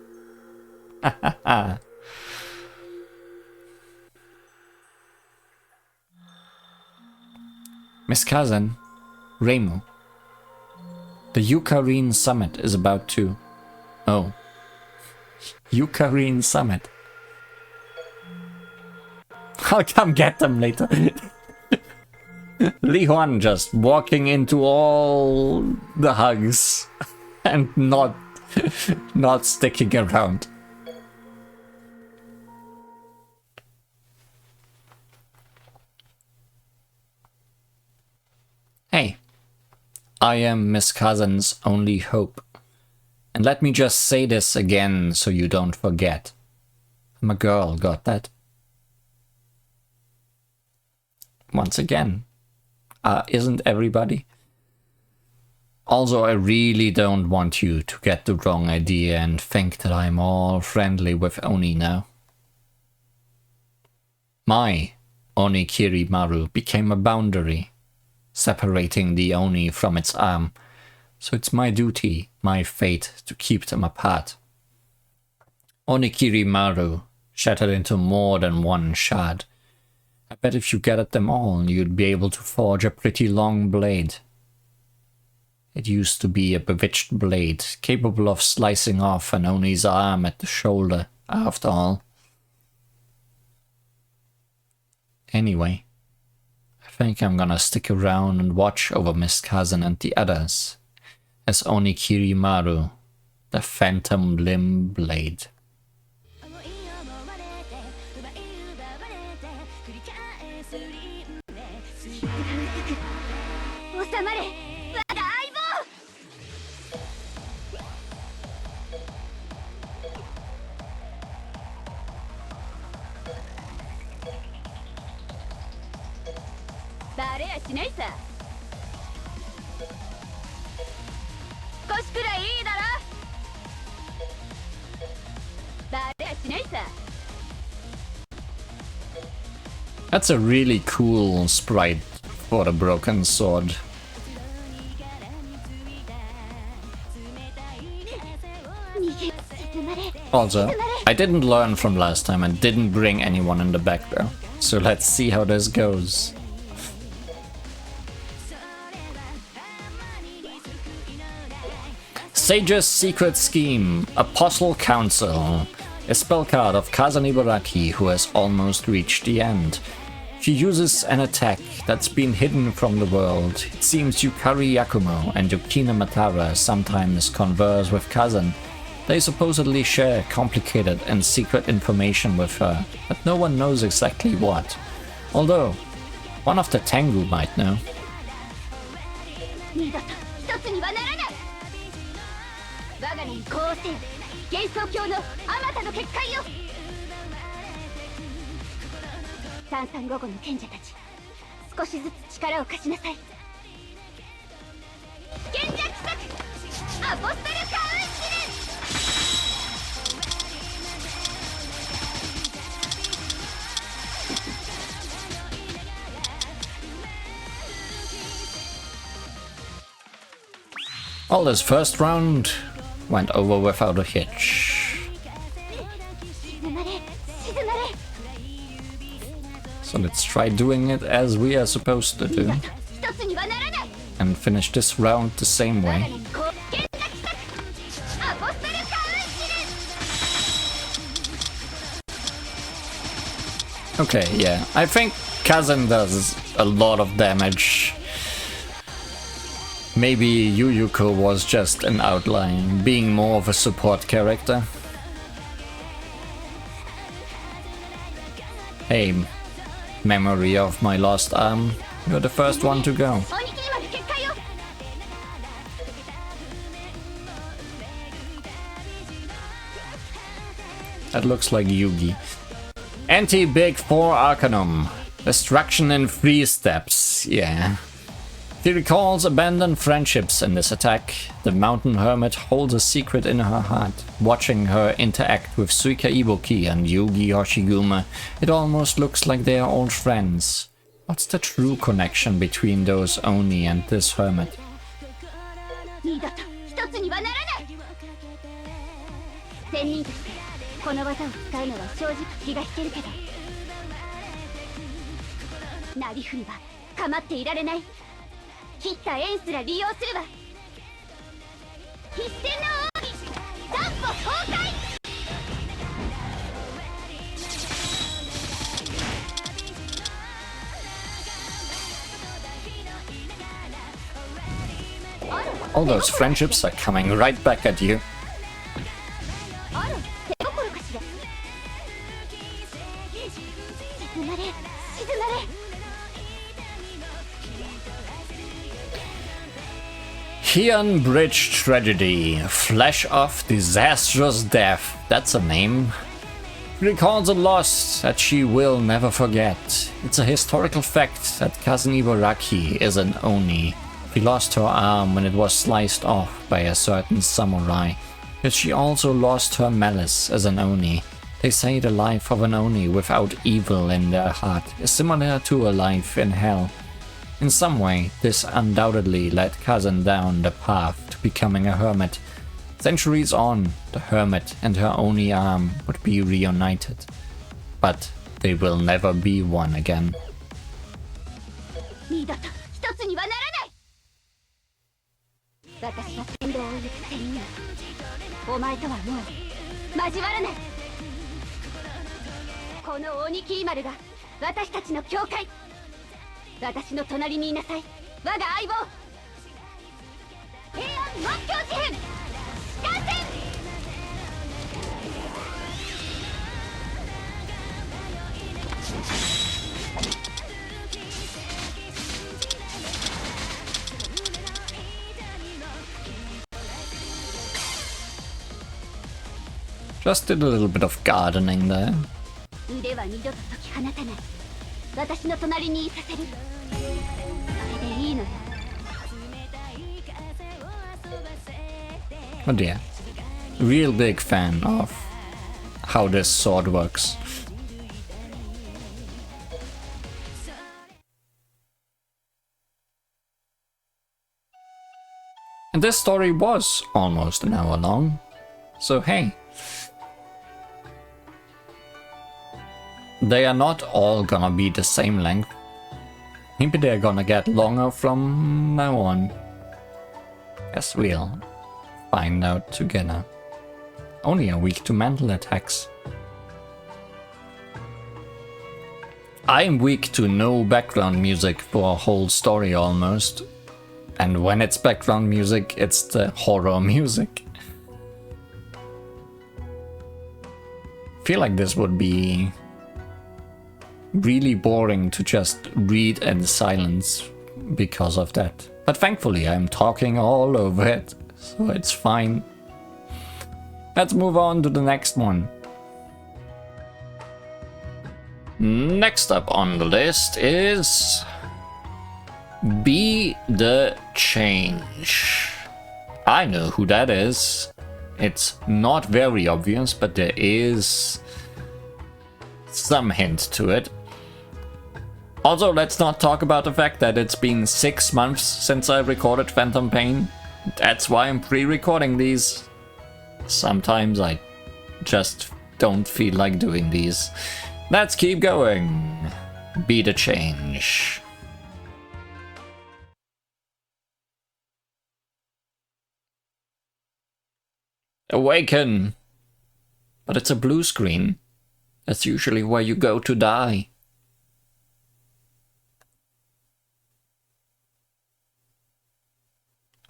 Miss Kazan, Reimu. The Yukarine Summit is about to... Oh. Yukarine Summit. I'll come get them later. Li Huan just walking into all the hugs and not sticking around. Hey, I am Miss Kazan's only hope. And let me just say this again so you don't forget. I'm a girl, got that? Once again. Isn't everybody? Also, I really don't want you to get the wrong idea and think that I'm all friendly with Oni now. My Onikiri Maru became a boundary, separating the Oni from its arm, so it's my duty, my fate, to keep them apart. Onikiri Maru shattered into more than one shard. I bet if you gathered them all, you'd be able to forge a pretty long blade. It used to be a bewitched blade, capable of slicing off an Oni's arm at the shoulder, after all. Anyway, I think I'm gonna stick around and watch over Miss Kazan and the others, as Onikiri Maru, the Phantom Limb Blade. That's a really cool sprite for the broken sword. Also, I didn't learn from last time and didn't bring anyone in the back though. So let's see how this goes. Sage's Secret Scheme, Apostle Council. A spell card of Kazan Ibaraki who has almost reached the end. She uses an attack that's been hidden from the world. It seems Yukari Yakumo and Yukina Matara sometimes converse with Kazan. They supposedly share complicated and secret information with her, but no one knows exactly what. Although, one of the Tengu might know. Well, this first round went over without a hitch. So let's try doing it as we are supposed to do. And finish this round the same way. Okay, yeah. I think Kazan does a lot of damage. Maybe Yuyuko was just an outline, being more of a support character. Hey, memory of my lost arm, you're the first one to go. That looks like Yugi. Anti-Big 4 Arcanum. Destruction in 3 steps, yeah. He recalls abandoned friendships in this attack. The mountain hermit holds a secret in her heart. Watching her interact with Suika Ibuki and Yugi Hoshigume, it almost looks like they are old friends. What's the true connection between those Oni and this hermit? 二度と一つにはならない。仙人としてこの技を使うのは正直気が引けるけど、なりふりは構っていられない。切った縁すら利用するわ。必戦の奥義、断歩崩壊。All those friendships are coming right back at you. Heian Bridge Tragedy. Flash of Disastrous Death. That's a name. Recalls a loss that she will never forget. It's a historical fact that cousin Ibaraki is an Oni. She lost her arm when it was sliced off by a certain samurai, yet she also lost her malice as an Oni. They say the life of an Oni without evil in their heart is similar to a life in hell. In some way, this undoubtedly led cousin down the path to becoming a hermit. Centuries on, the hermit and her Oni arm would be reunited, but they will never be one again. 二度と一つにはならない。私は天道を行く仙人。お前とはもう交わらない。この鬼キーマルが私たちの境界。私の隣にいなさい、我が相棒。平安末境事変観戦。Just did a little bit of gardening there. 腕は二度と解き放たない。私の隣にいさせる。それでいいのよ。Oh dear. Real big fan of how this sword works. And this story was almost an hour long. So hey. They are not all gonna be the same length. Maybe they're gonna get longer from now on. Guess we'll find out together. Only a weak to mental attacks. I'm weak to no background music for a whole story almost. And when it's background music, it's the horror music. I feel like this would be really boring to just read in silence because of that. But thankfully I'm talking all over it, so it's fine. Let's move on to the next one. Next up on the list is Be the Change. I know who that is. It's not very obvious, but there is some hint to it. Also, let's not talk about the fact that it's been 6 months since I recorded Phantom Pain. That's why I'm pre-recording these. Sometimes I just don't feel like doing these. Let's keep going. Be the Change. Awaken! But it's a blue screen. That's usually where you go to die.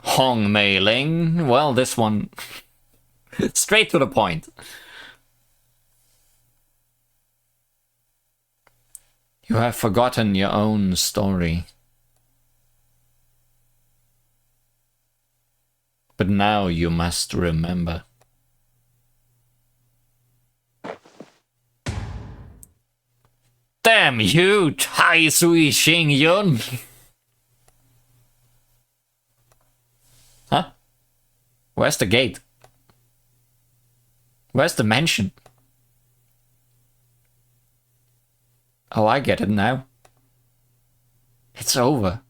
Hong Mei Ling. Well, this one straight to the point. You have forgotten your own story. But now you must remember. Damn you, Tai Sui Xing Yun! Where's the gate? Where's the mansion? Oh, I get it now. It's over.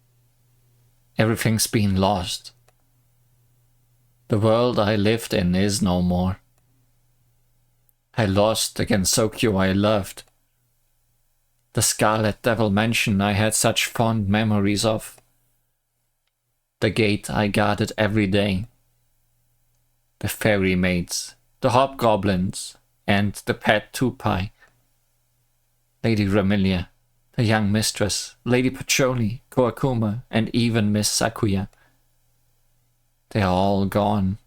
Everything's been lost. The world I lived in is no more. I lost the Gensokyo I loved. The Scarlet Devil Mansion I had such fond memories of. The gate I guarded every day. The fairy maids, the hobgoblins, and the pet Tupai. Lady Ramilia, the young mistress, Lady Pacholi, Koakuma, and even Miss Sakuya. They are all gone.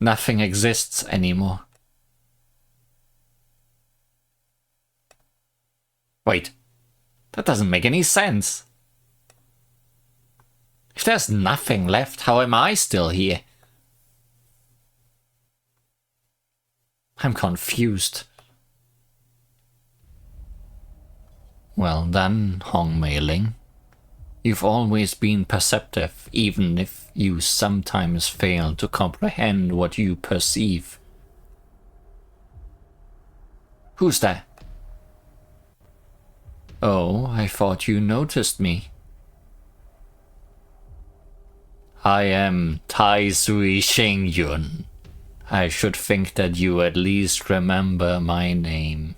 Nothing exists anymore. Wait, that doesn't make any sense. If there's nothing left, how am I still here? I'm confused. Well done, Hong Mei Ling. You've always been perceptive, even if you sometimes fail to comprehend what you perceive. Who's that? Oh, I thought you noticed me. I am Tai Sui Xingyun. I should think that you at least remember my name.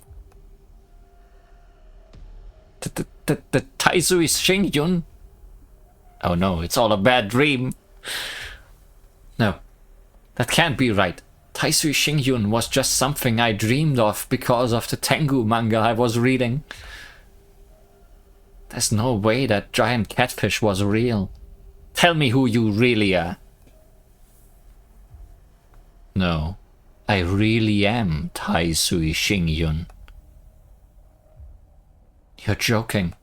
The Tai Sui Xingyun? Oh no, it's all a bad dream. No, that can't be right. Tai Sui Xingyun was just something I dreamed of because of the Tengu manga I was reading. There's no way that giant catfish was real. Tell me who you really are. No, I really am Tai Sui Xingyun. You're joking.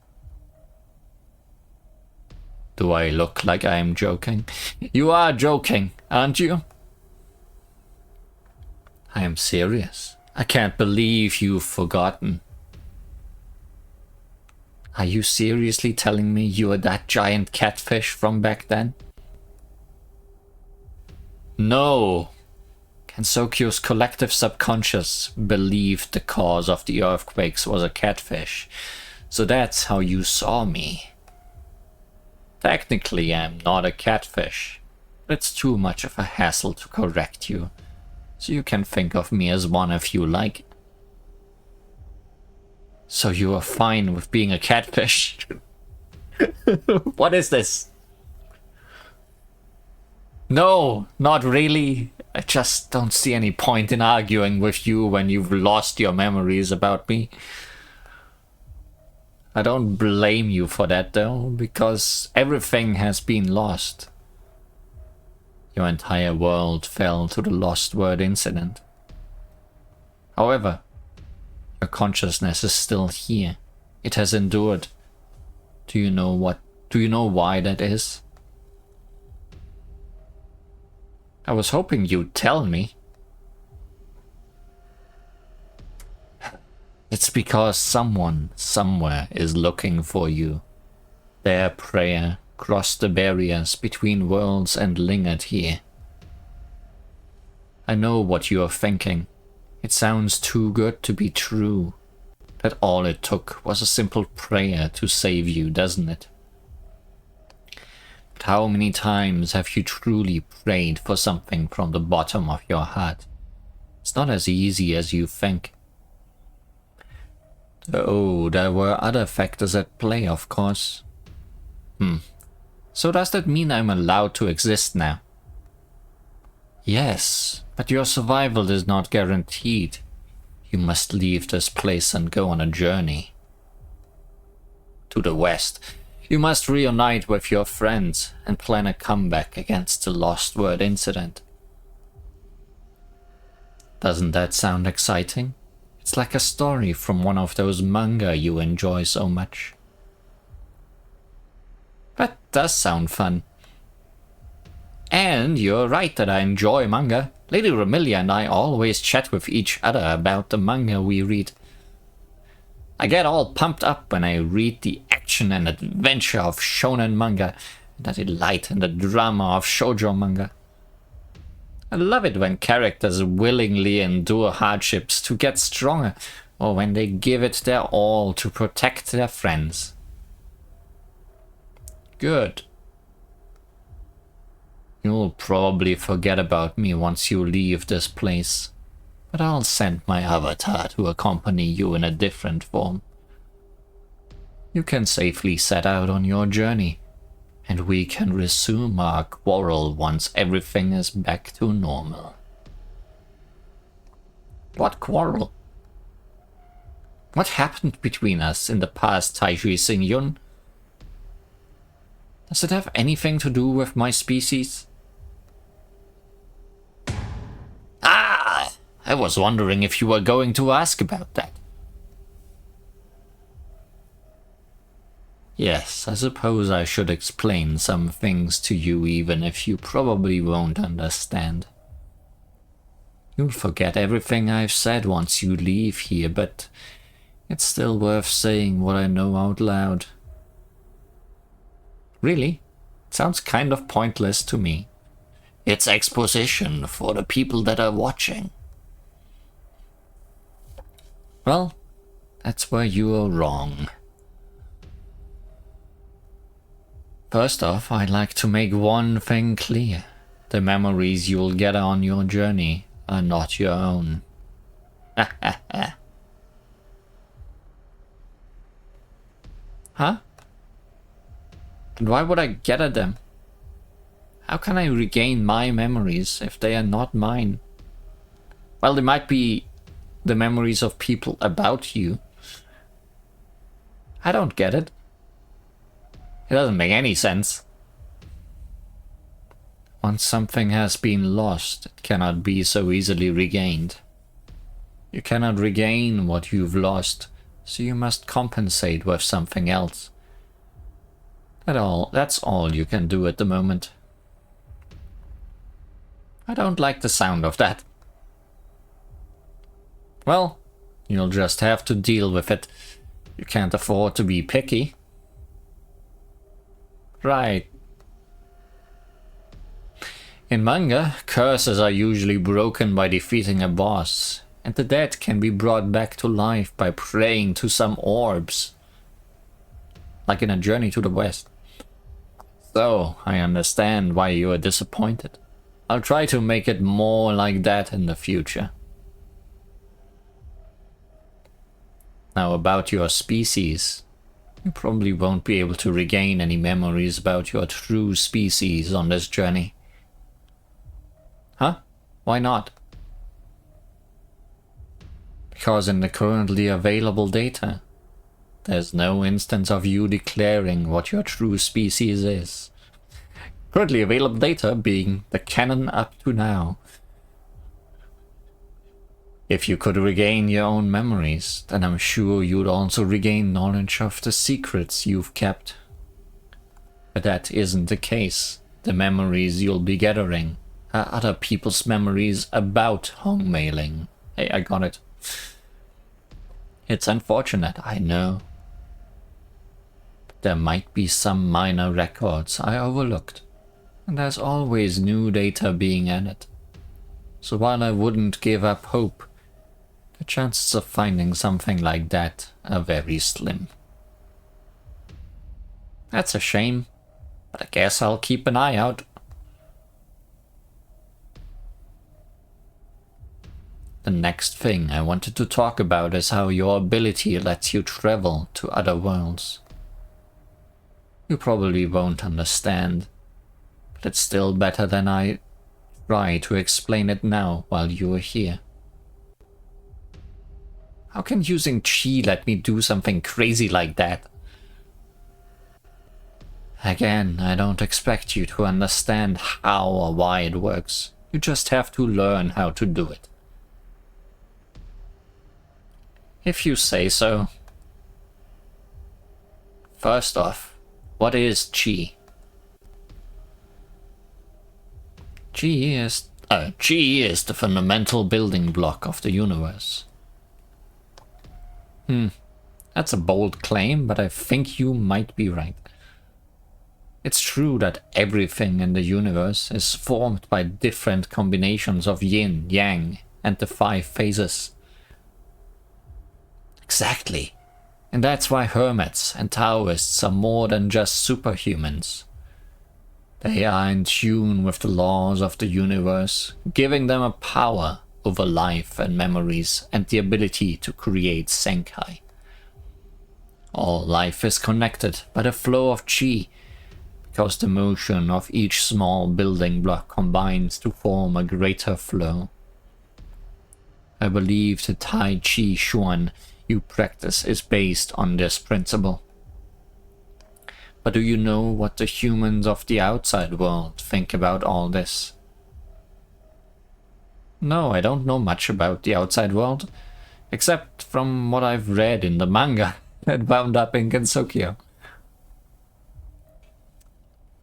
Do I look like I'm joking? You are joking, aren't you? I am serious. I can't believe you've forgotten. Are you seriously telling me you are that giant catfish from back then? No. Gensokyo's collective subconscious believed the cause of the earthquakes was a catfish. So that's how you saw me. Technically, I'm not a catfish. But it's too much of a hassle to correct you. So you can think of me as one if you like. So you are fine with being a catfish? What is this? No, not really. I just don't see any point in arguing with you when you've lost your memories about me. I don't blame you for that though, because everything has been lost. Your entire world fell to the LostWord incident. However, your consciousness is still here. It has endured. Do you know why that is? I was hoping you'd tell me. It's because someone, somewhere, is looking for you. Their prayer crossed the barriers between worlds and lingered here. I know what you are thinking. It sounds too good to be true. That all it took was a simple prayer to save you, doesn't it? But how many times have you truly prayed for something from the bottom of your heart? It's not as easy as you think. Oh, there were other factors at play, of course. So does that mean I'm allowed to exist now? Yes, but your survival is not guaranteed. You must leave this place and go on a journey. To the west. You must reunite with your friends and plan a comeback against the LostWord incident. Doesn't that sound exciting? It's like a story from one of those manga you enjoy so much. That does sound fun. And you're right that I enjoy manga. Lady Ramilia and I always chat with each other about the manga we read. I get all pumped up when I read the action and adventure of shonen manga, that delight in the drama of shoujo manga. I love it when characters willingly endure hardships to get stronger, or when they give it their all to protect their friends. Good. You'll probably forget about me once you leave this place, but I'll send my avatar to accompany you in a different form. You can safely set out on your journey, and we can resume our quarrel once everything is back to normal. What quarrel? What happened between us in the past, Taiji Xingyun? Does it have anything to do with my species? Ah! I was wondering if you were going to ask about that. Yes, I suppose I should explain some things to you even if you probably won't understand. You'll forget everything I've said once you leave here, but it's still worth saying what I know out loud. Really? It sounds kind of pointless to me. It's exposition for the people that are watching. Well, that's where you are wrong. First off, I'd like to make one thing clear. The memories you'll get on your journey are not your own. Huh? And why would I get at them? How can I regain my memories if they are not mine? Well, they might be the memories of people about you. I don't get it. It doesn't make any sense. Once something has been lost, it cannot be so easily regained. You cannot regain what you've lost, so you must compensate with something else. That's all you can do at the moment. I don't like the sound of that. Well, you'll just have to deal with it. You can't afford to be picky. Right. In manga, curses are usually broken by defeating a boss, and the dead can be brought back to life by praying to some orbs. Like in A Journey to the West. So, I understand why you are disappointed. I'll try to make it more like that in the future. Now about your species. You probably won't be able to regain any memories about your true species on this journey. Huh? Why not? Because in the currently available data, there's no instance of you declaring what your true species is. Currently available data being the canon up to now. If you could regain your own memories, then I'm sure you'd also regain knowledge of the secrets you've kept. But that isn't the case. The memories you'll be gathering are other people's memories about Hong Mei-ling. Hey, I got it. It's unfortunate, I know. But there might be some minor records I overlooked, and there's always new data being added. So while I wouldn't give up hope, the chances of finding something like that are very slim. That's a shame, but I guess I'll keep an eye out. The next thing I wanted to talk about is how your ability lets you travel to other worlds. You probably won't understand, but it's still better than I try to explain it now while you are here. How can using chi let me do something crazy like that? Again, I don't expect you to understand how or why it works. You just have to learn how to do it. If you say so. First off, what is chi? Chi is the fundamental building block of the universe. That's a bold claim, but I think you might be right. It's true that everything in the universe is formed by different combinations of yin, yang, and the 5 phases. Exactly. And that's why hermits and Taoists are more than just superhumans. They are in tune with the laws of the universe, giving them a power over life and memories and the ability to create Senkai. All life is connected by the flow of chi, because the motion of each small building block combines to form a greater flow. I believe the Tai Chi Chuan you practice is based on this principle. But do you know what the humans of the outside world think about all this? No, I don't know much about the outside world, except from what I've read in the manga that wound up in Gensokyo.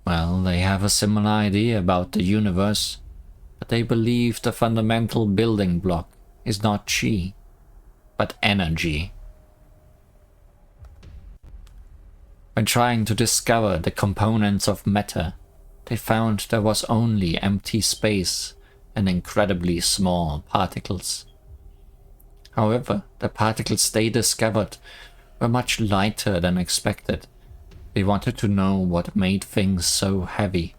Well, they have a similar idea about the universe, but they believe the fundamental building block is not chi, but energy. When trying to discover the components of matter, they found there was only empty space and incredibly small particles. However, the particles they discovered were much lighter than expected. They wanted to know what made things so heavy.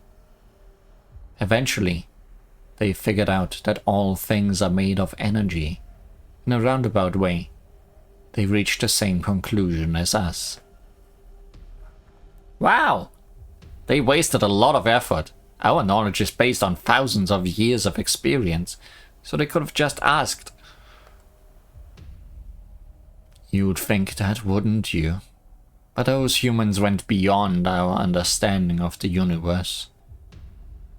Eventually, they figured out that all things are made of energy. In a roundabout way, they reached the same conclusion as us. Wow! They wasted a lot of effort. Our knowledge is based on thousands of years of experience, so they could have just asked. You'd think that, wouldn't you? But those humans went beyond our understanding of the universe.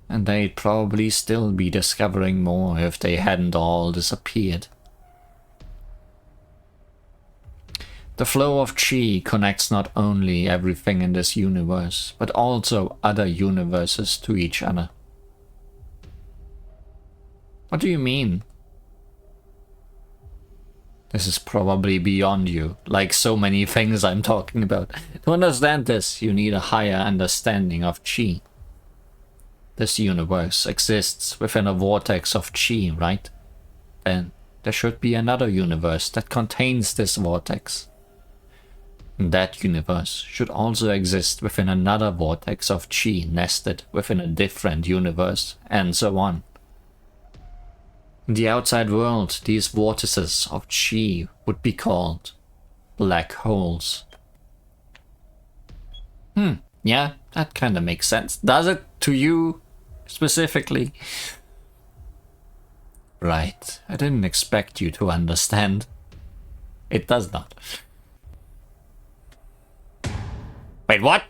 And they'd probably still be discovering more if they hadn't all disappeared. The flow of chi connects not only everything in this universe, but also other universes to each other. What do you mean? This is probably beyond you, like so many things I'm talking about. To understand this, you need a higher understanding of chi. This universe exists within a vortex of chi, right? Then there should be another universe that contains this vortex. And that universe should also exist within another vortex of chi nested within a different universe, and so on. In the outside world, these vortices of chi would be called black holes. Yeah, that kind of makes sense. Does it to you specifically? Right, I didn't expect you to understand. It does not. Wait, what?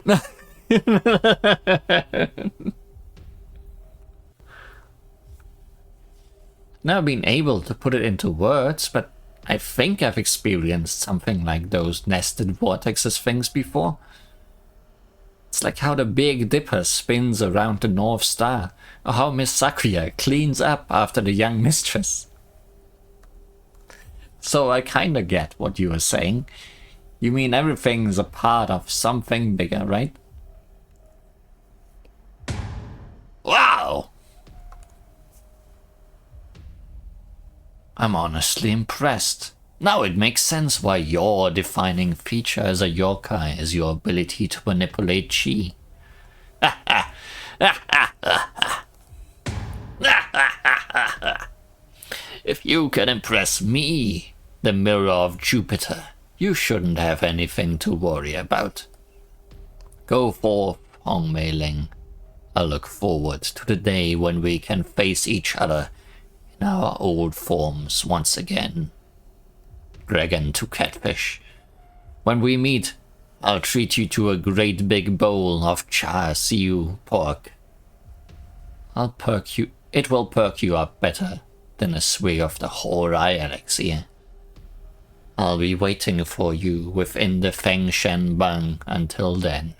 Never been able to put it into words, but I think I've experienced something like those nested vortexes things before. It's like how the Big Dipper spins around the North Star, or how Miss Sakuya cleans up after the young mistress. So I kinda get what you were saying. You mean everything's a part of something bigger, right? Wow! I'm honestly impressed. Now it makes sense why your defining feature as a yokai is your ability to manipulate chi. If you can impress me, the Mirror of Jupiter, you shouldn't have anything to worry about. Go forth, Hong Mei Ling. I look forward to the day when we can face each other in our old forms once again. Dragon to catfish. When we meet, I'll treat you to a great big bowl of char siu pork. It will perk you up better than a swig of the Horai elixir. I'll be waiting for you within the Feng Shen Bang until then.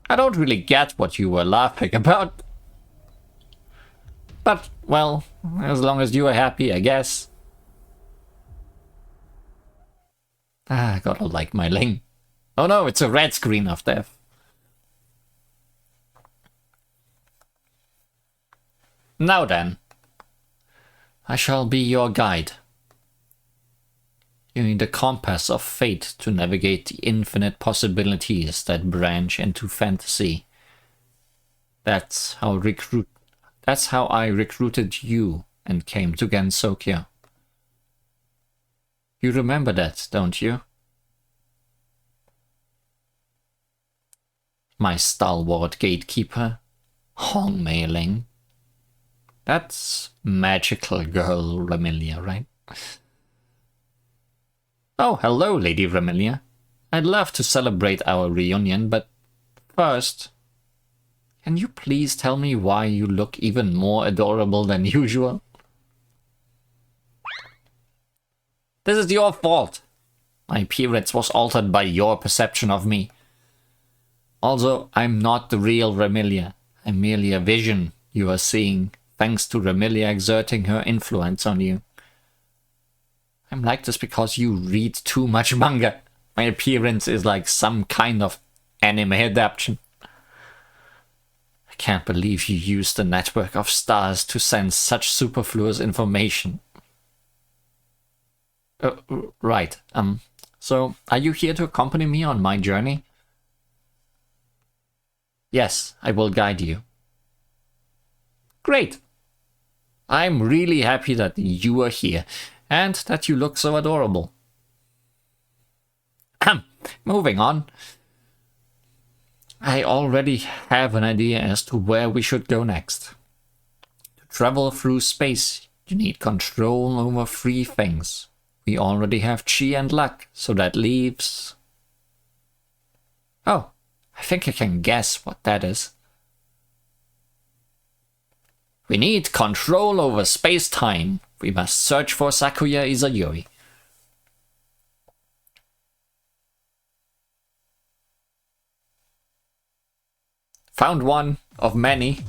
I don't really get what you were laughing about. But, well, as long as you are happy, I guess. Ah, I gotta like my Ling. Oh no, it's a red screen of death. Now then, I shall be your guide. You need a compass of fate to navigate the infinite possibilities that branch into fantasy. That's how I recruited you and came to Gensokyo. You remember that, don't you? My stalwart gatekeeper, Hong Mei Ling. That's magical girl Remilia, right? Oh, hello, Lady Remilia. I'd love to celebrate our reunion, but first, can you please tell me why you look even more adorable than usual? This is your fault. My appearance was altered by your perception of me. Also, I'm not the real Remilia. I'm merely a vision you are seeing, thanks to Remilia exerting her influence on you. I'm like this because you read too much manga. My appearance is like some kind of anime adaptation. I can't believe you used the network of stars to send such superfluous information. Right. So, are you here to accompany me on my journey? Yes, I will guide you. Great. I'm really happy that you are here, and that you look so adorable. Moving on. I already have an idea as to where we should go next. To travel through space, you need control over 3 things. We already have chi and luck, so that leaves... Oh, I think I can guess what that is. We need control over space-time. We must search for Sakuya Izayuri. Found one of many.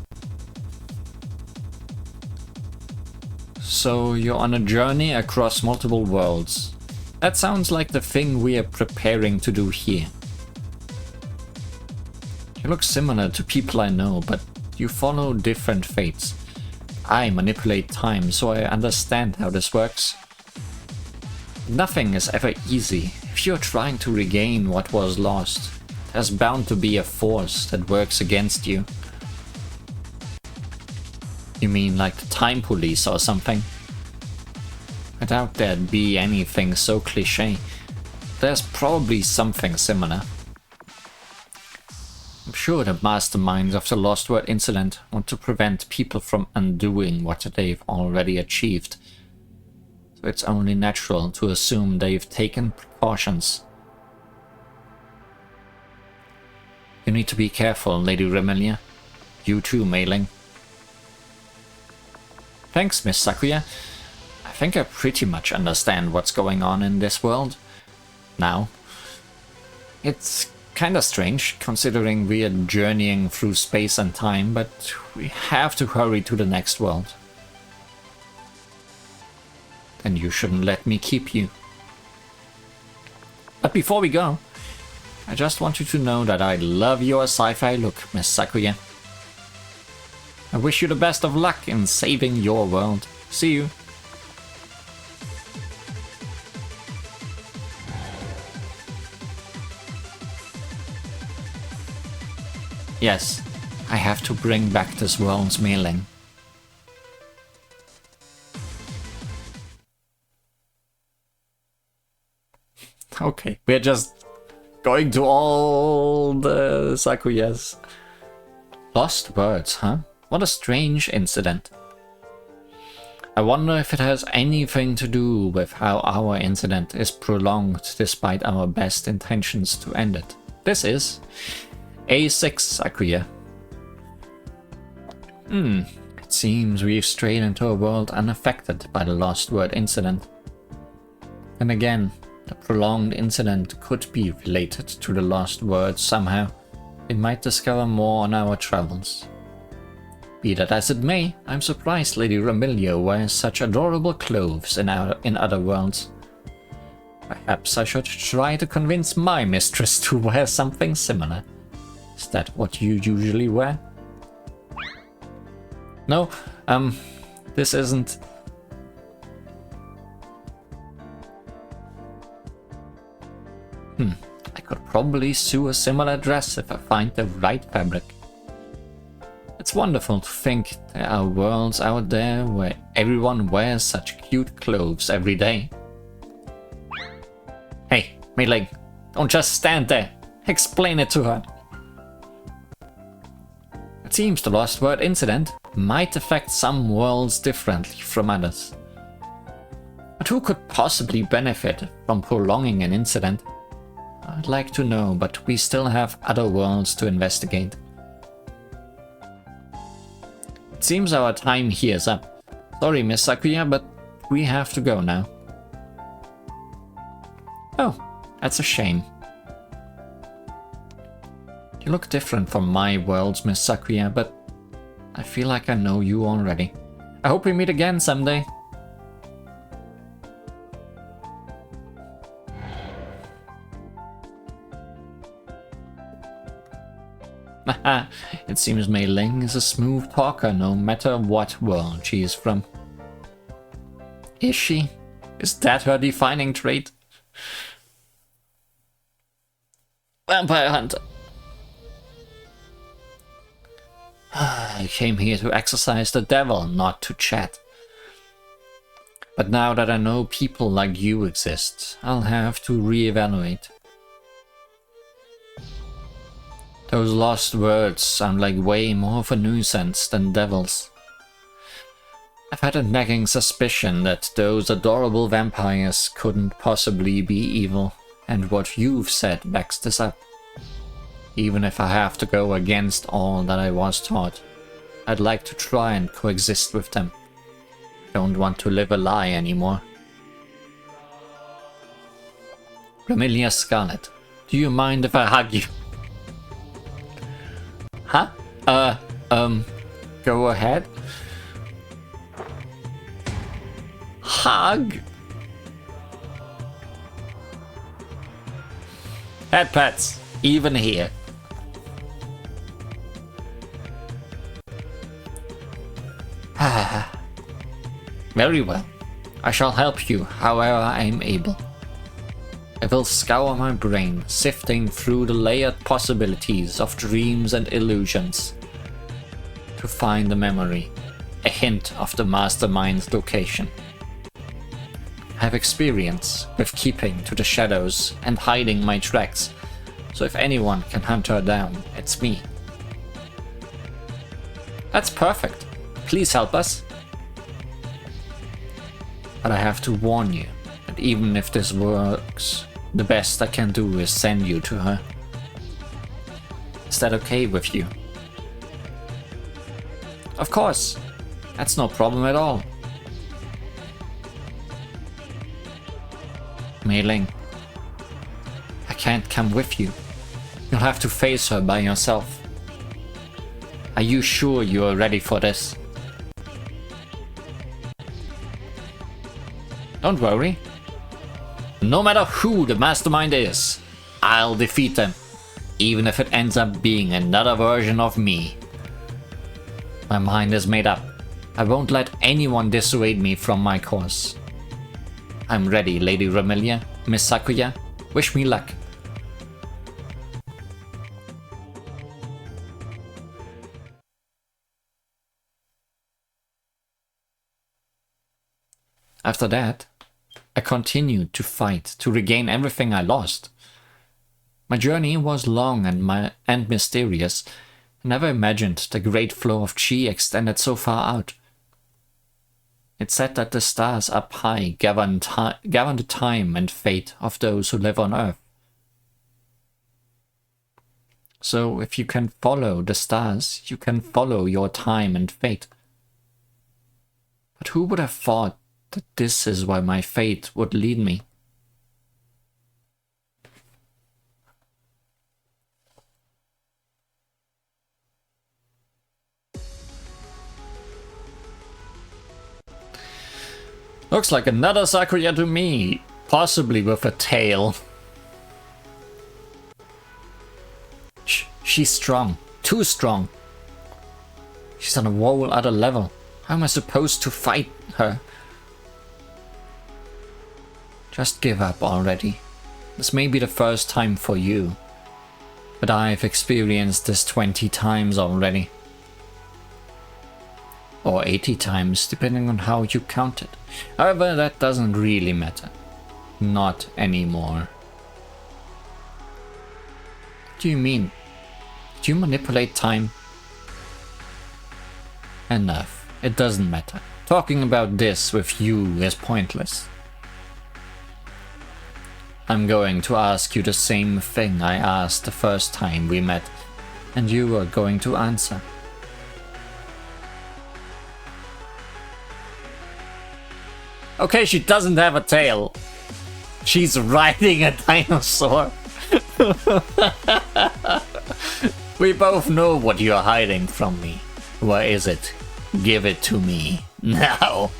So you're on a journey across multiple worlds. That sounds like the thing we are preparing to do here. You look similar to people I know, but you follow different fates. I manipulate time, so I understand how this works. Nothing is ever easy. If you're trying to regain what was lost, there's bound to be a force that works against you. You mean like the time police or something? I doubt there'd be anything so cliché. There's probably something similar. I'm sure the masterminds of the LostWord incident want to prevent people from undoing what they've already achieved. So it's only natural to assume they've taken precautions. You need to be careful, Lady Remilia. You too, Mei Ling. Thanks, Miss Sakuya. I think I pretty much understand what's going on in this world now. It's kinda strange, considering we are journeying through space and time, but we have to hurry to the next world. Then you shouldn't let me keep you. But before we go, I just want you to know that I love your sci-fi look, Miss Sakuya. I wish you the best of luck in saving your world. See you. Yes, I have to bring back this world's Mei Ling. Okay, we're just going to all the Sakuyas. Lost words, huh? What a strange incident. I wonder if it has anything to do with how our incident is prolonged despite our best intentions to end it. This is A6 Sakuya. It seems we've strayed into a world unaffected by the LostWord incident. And again, the prolonged incident could be related to the LostWord somehow. We might discover more on our travels. Be that as it may, I'm surprised Lady Remilia wears such adorable clothes in other worlds. Perhaps I should try to convince my mistress to wear something similar. Is that what you usually wear? No, this isn't. I could probably sew a similar dress if I find the right fabric. It's wonderful to think there are worlds out there where everyone wears such cute clothes every day. Hey, Mei Ling, don't just stand there. Explain it to her. It seems the LostWord incident might affect some worlds differently from others. But who could possibly benefit from prolonging an incident? I'd like to know, but we still have other worlds to investigate. It seems our time here is up. Sorry, Miss Sakuya, but we have to go now. Oh, that's a shame. You look different from my worlds, Miss Sakuya, but I feel like I know you already. I hope we meet again someday. It seems Mei Ling is a smooth talker no matter what world she is from. Is she? Is that her defining trait? Vampire Hunter. I came here to exorcise the devil, not to chat. But now that I know people like you exist, I'll have to reevaluate. Those lost words sound like way more of a nuisance than devils. I've had a nagging suspicion that those adorable vampires couldn't possibly be evil, and what you've said backs this up. Even if I have to go against all that I was taught, I'd like to try and coexist with them. I don't want to live a lie anymore. Ramilia Scarlet, do you mind if I hug you? Huh? Go ahead. Hug. Head pats, even here. Very well. I shall help you however I am able. I will scour my brain, sifting through the layered possibilities of dreams and illusions to find a memory, a hint of the mastermind's location. I have experience with keeping to the shadows and hiding my tracks, so if anyone can hunt her down, it's me. That's perfect. Please help us. But I have to warn you that even if this works, the best I can do is send you to her. Is that okay with you? Of course. That's no problem at all. Mei Ling, I can't come with you. You'll have to face her by yourself. Are you sure you are ready for this? Don't worry. No matter who the mastermind is, I'll defeat them, even if it ends up being another version of me. My mind is made up. I won't let anyone dissuade me from my course. I'm ready, Lady Ramilia, Miss Sakuya. Wish me luck. After that, I continued to fight to regain everything I lost. My journey was long and mysterious. I never imagined the great flow of chi extended so far out. It's said that the stars up high govern the time and fate of those who live on Earth. So if you can follow the stars, you can follow your time and fate. But who would have thought that this is why my fate would lead me? Looks like another Sakuya to me. Possibly with a tail. She's strong. Too strong. She's on a whole other level. How am I supposed to fight her? Just give up already. This may be the first time for you, but I've experienced this 20 times already. Or 80 times, depending on how you count it. However, that doesn't really matter. Not anymore. What do you mean? Did you manipulate time? Enough. It doesn't matter. Talking about this with you is pointless. I'm going to ask you the same thing I asked the first time we met, and you are going to answer. Okay, she doesn't have a tail. She's riding a dinosaur. We both know what you're hiding from me. Where is it? Give it to me. Now.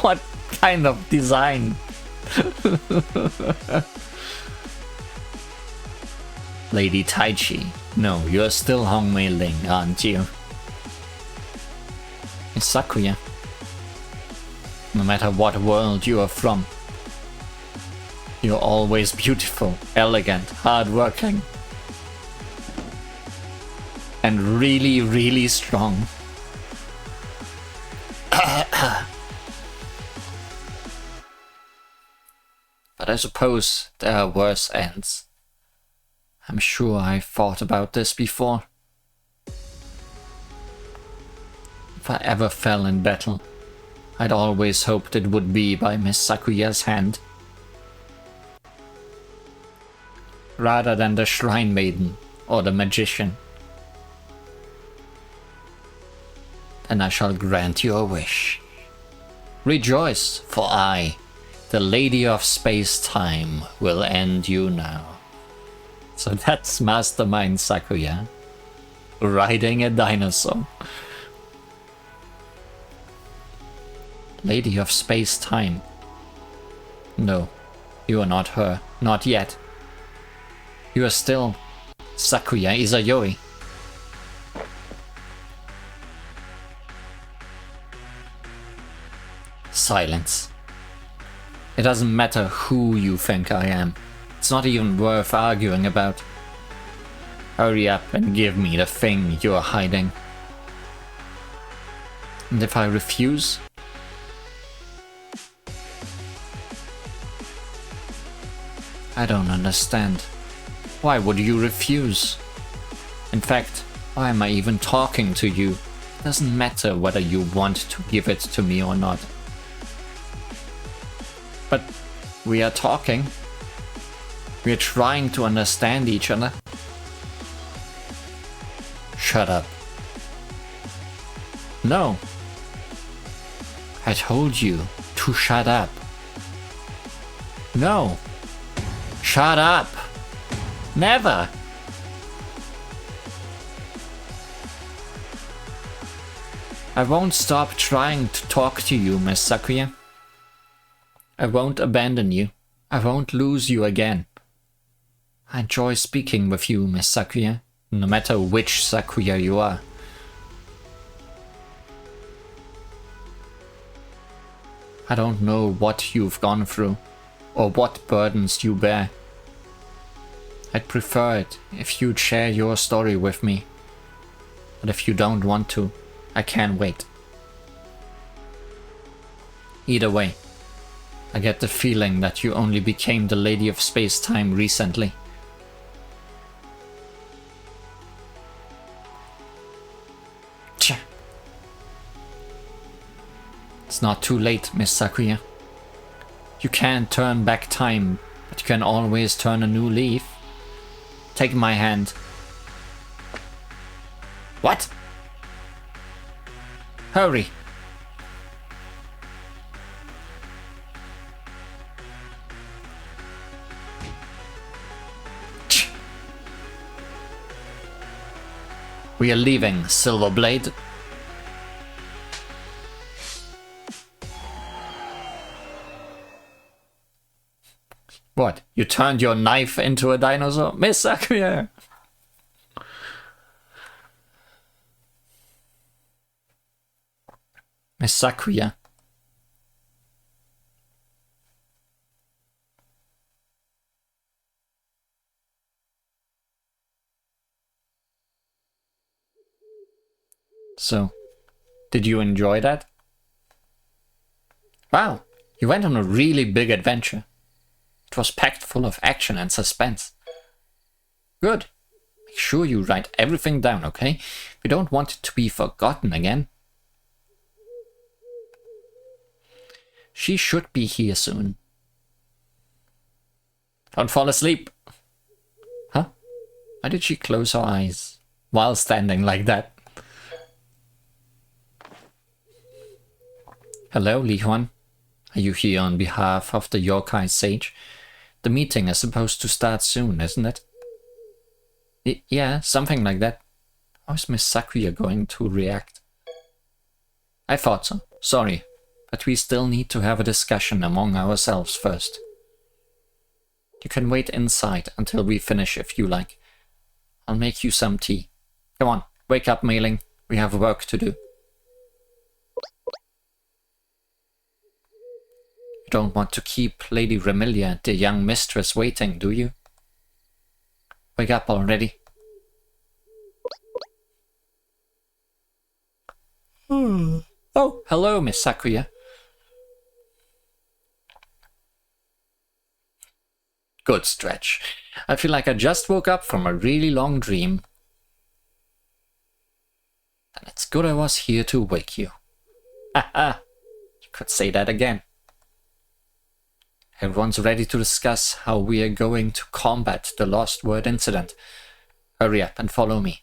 What kind of design? Lady Taichi. No, you're still Hong Mei Ling, aren't you? It's Sakuya. No matter what world you are from, you're always beautiful, elegant, hardworking, and really, really strong. But I suppose there are worse ends. I'm sure I've thought about this before. If I ever fell in battle, I'd always hoped it would be by Miss Sakuya's hand, rather than the Shrine Maiden or the Magician. And I shall grant your wish. Rejoice, for I, the Lady of Space-Time, will end you now. So that's Mastermind Sakuya, riding a dinosaur. Lady of Space-Time. No, you are not her. Not yet. You are still Sakuya Izayoi. Silence. It doesn't matter who you think I am. It's not even worth arguing about. Hurry up and give me the thing you're hiding. And if I refuse? I don't understand. Why would you refuse? In fact, why am I even talking to you? It doesn't matter whether you want to give it to me or not. But we are talking. We are trying to understand each other. Shut up. No. I told you to shut up. No. Shut up. Never. I won't stop trying to talk to you, Miss Sakuya. I won't abandon you. I won't lose you again. I enjoy speaking with you, Miss Sakuya, no matter which Sakuya you are. I don't know what you've gone through, or what burdens you bear. I'd prefer it if you'd share your story with me. But if you don't want to, I can't wait. Either way, I get the feeling that you only became the Lady of Space-Time recently. Tch. It's not too late, Miss Sakuya. You can't turn back time, but you can always turn a new leaf. Take my hand. What? Hurry. We are leaving, Silverblade. What? You turned your knife into a dinosaur? Miss Sakuya! Miss Sakuya. So, did you enjoy that? Wow, you went on a really big adventure. It was packed full of action and suspense. Good. Make sure you write everything down, okay? We don't want it to be forgotten again. She should be here soon. Don't fall asleep. Huh? Why did she close her eyes while standing like that? Hello, Li Huan. Are you here on behalf of the Yokai Sage? The meeting is supposed to start soon, isn't it? Yeah, something like that. How is Miss Sakuya going to react? I thought so. Sorry, but we still need to have a discussion among ourselves first. You can wait inside until we finish if you like. I'll make you some tea. Come on, wake up, Mei Ling. We have work to do. You don't want to keep Lady Remilia, the young mistress, waiting, do you? Wake up already. Oh, hello, Miss Sakuya. Good stretch. I feel like I just woke up from a really long dream. And it's good I was here to wake you. Haha, you could say that again. Everyone's ready to discuss how we are going to combat the LostWord incident. Hurry up and follow me.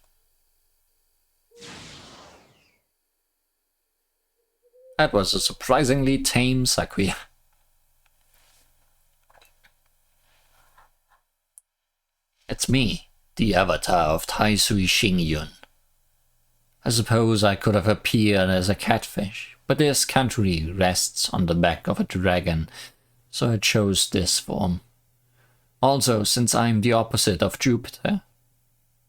That was a surprisingly tame Sakuya. It's me, the avatar of Taisui Xingyun. I suppose I could have appeared as a catfish, but this country rests on the back of a dragon, so I chose this form. Also, since I'm the opposite of Jupiter,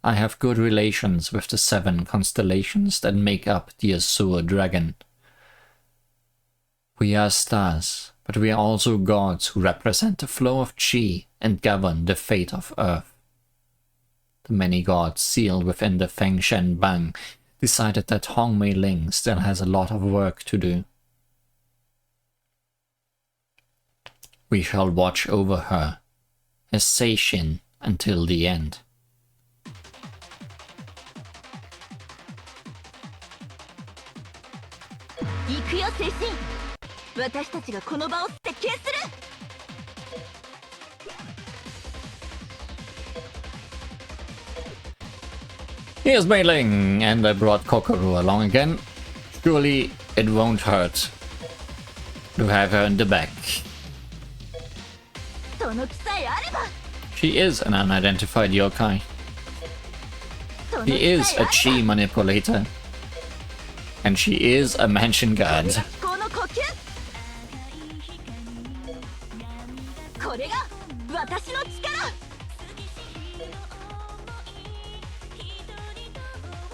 I have good relations with the 7 constellations that make up the Azure Dragon. We are stars, but we are also gods who represent the flow of Qi and govern the fate of Earth. The many gods sealed within the Feng Shen Bang decided that Hong Mei Ling still has a lot of work to do. We shall watch over her as Seishin until the end. Here's Mei Ling, and I brought Kokoro along again. Surely it won't hurt to have her in the back. She is an unidentified yokai. He is a chi manipulator. And she is a mansion guard.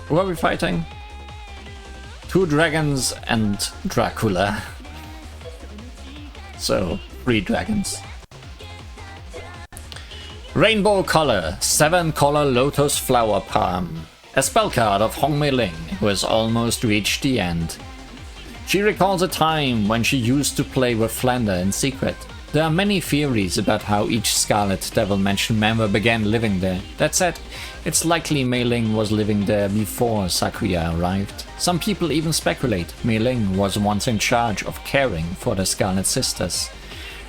Who are we fighting? 2 dragons and Dracula. So, 3 dragons. Rainbow Color, 7 Color Lotus Flower Palm. A spell card of Hong Mei Ling, who has almost reached the end. She recalls a time when she used to play with Flander in secret. There are many theories about how each Scarlet Devil Mansion member began living there. That said, it's likely Mei Ling was living there before Sakuya arrived. Some people even speculate Mei Ling was once in charge of caring for the Scarlet Sisters.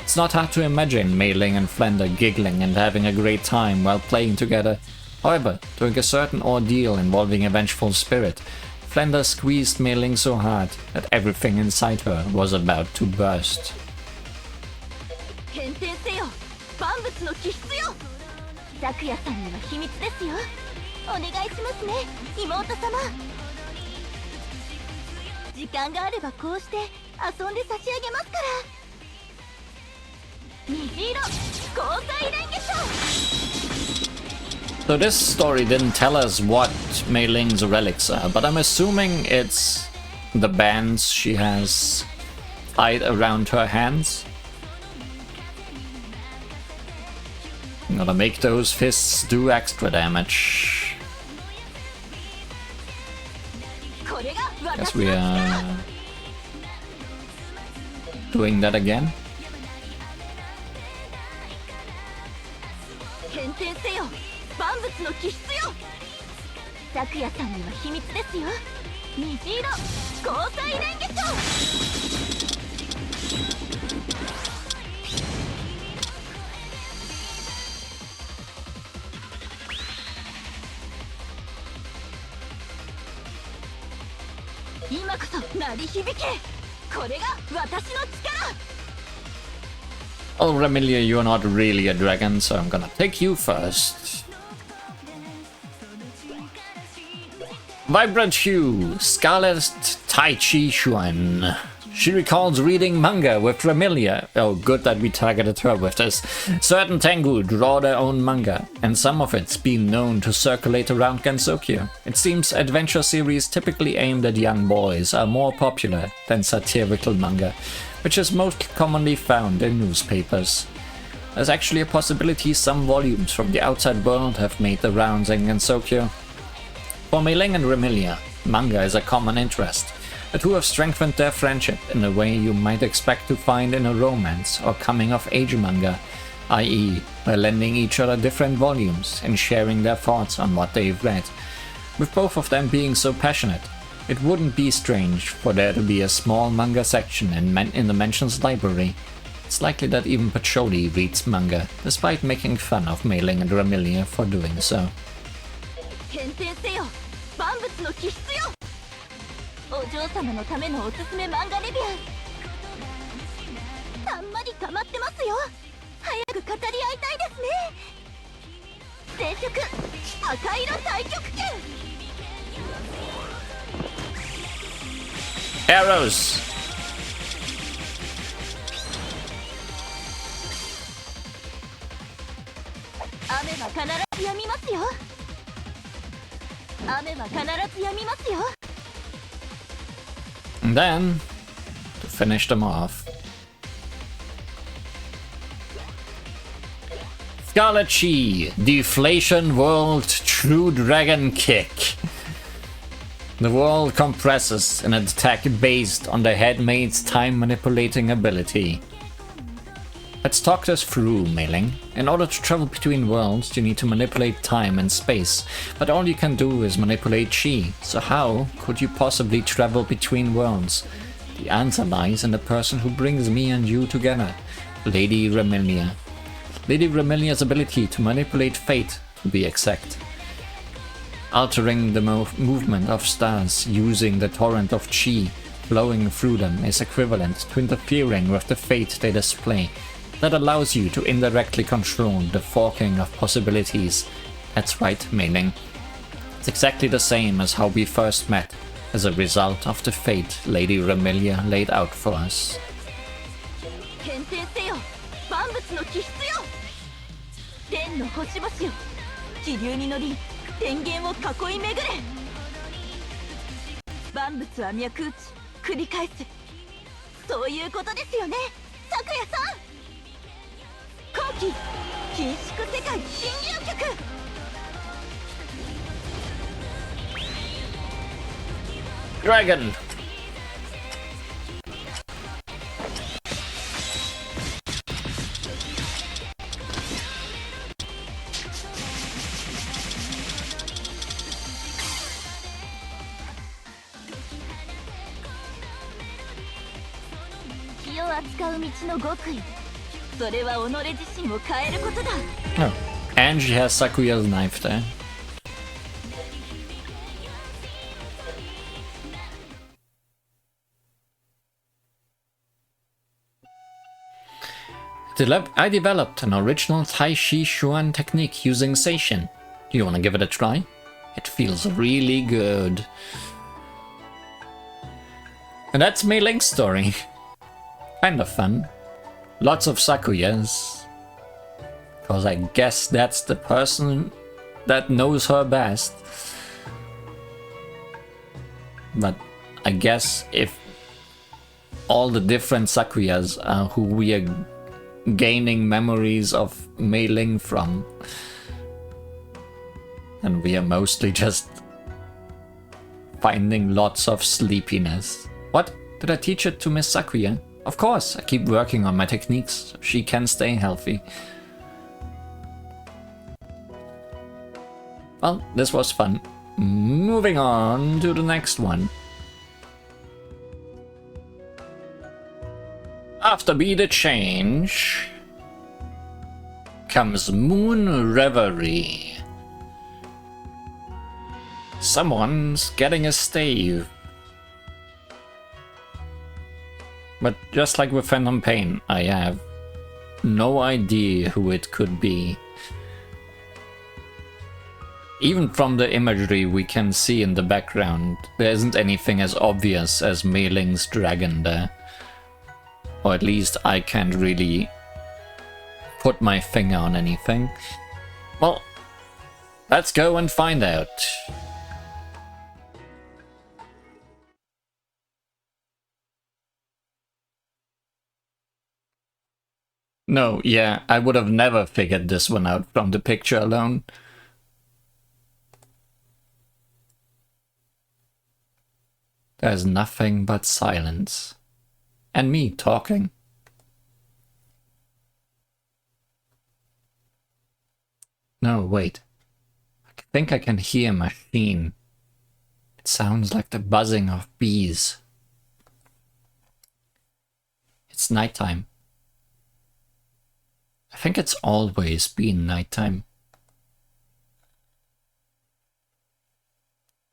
It's not hard to imagine Mei Ling and Flander giggling and having a great time while playing together. However, during a certain ordeal involving a vengeful spirit, Flander squeezed Mei Ling so hard that everything inside her was about to burst. So this story didn't tell us what Mei Ling's relics are, but I'm assuming it's the bands she has tied around her hands. I'm gonna make those fists do extra damage. Guess we are doing that again. Oh, Remilia, you're not really a dragon, so I'm gonna take you first. Vibrant Hue, Scarlet Tai Chi Xuan. She recalls reading manga with Remilia. Oh, good that we targeted her with this. Certain Tengu draw their own manga, and some of it's been known to circulate around Gensokyo. It seems adventure series typically aimed at young boys are more popular than satirical manga, which is most commonly found in newspapers. There's actually a possibility some volumes from the outside world have made the rounds in Gensokyo. For Mei Ling and Remilia, manga is a common interest. The two have strengthened their friendship in a way you might expect to find in a romance or coming-of-age manga, i.e. by lending each other different volumes and sharing their thoughts on what they've read. With both of them being so passionate, it wouldn't be strange for there to be a small manga section in the Mansion's library. It's likely that even Pacholi reads manga, despite making fun of Mei Ling and Remilia for doing so. お嬢様のためのおすすめ漫画レビューたんまり溜まってますよ早く語り合いたいですね全色赤色太極拳 Arrows! 雨は必ず止みますよ雨は必ず止みますよ And then, to finish them off, Scarlet Chi, Deflation World True Dragon Kick. The world compresses in an attack based on the headmaid's time manipulating ability. Let's talk this through, Mei Ling. In order to travel between worlds, you need to manipulate time and space, but all you can do is manipulate chi, so how could you possibly travel between worlds? The answer lies in the person who brings me and you together, Lady Remilia. Lady Remilia's ability to manipulate fate, to be exact. Altering the movement of stars using the torrent of chi flowing through them is equivalent to interfering with the fate they display. That allows you to indirectly control the forking of possibilities. That's right, Mei Ling. It's exactly the same as how we first met, as a result of the fate Lady Remilia laid out for us. 天の星々よ気流に乗り天元を囲い巡れ万物は脈打ち繰り返すそういうことですよね咲夜さん後期緊縮世界新流曲 Dragon! Oh, and she has Sakuya's knife there. I developed an original Tai Chi Chuan technique using Seishin. Do you want to give it a try? It feels really good. And that's Mei Ling's story. Kind of fun. Lots of Sakuyas. Because I guess that's the person that knows her best. But I guess if all the different Sakuyas who we are gaining memories of Mei Ling from, and we are mostly just finding lots of sleepiness. What? Did I teach it to Miss Sakuya? Of course, I keep working on my techniques so she can stay healthy. Well, this was fun. Moving on to the next one. After Be the Change comes Moon Reverie. Someone's getting a stave. But just like with Phantom Pain, I have no idea who it could be. Even from the imagery we can see in the background, there isn't anything as obvious as Mei Ling's dragon there. Or at least I can't really put my finger on anything. Well, let's go and find out. No, yeah, I would have never figured this one out from the picture alone. There's nothing but silence. And me talking. No, wait. I think I can hear a machine. It sounds like the buzzing of bees. It's nighttime. I think it's always been nighttime.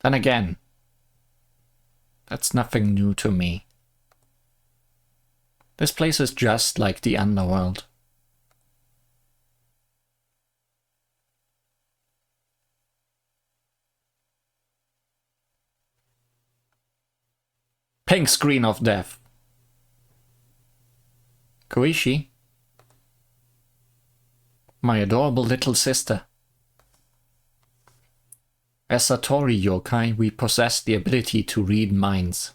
Then again, that's nothing new to me. This place is just like the underworld. Pink screen of death. Koichi? My adorable little sister. As Satori yokai, we possess the ability to read minds.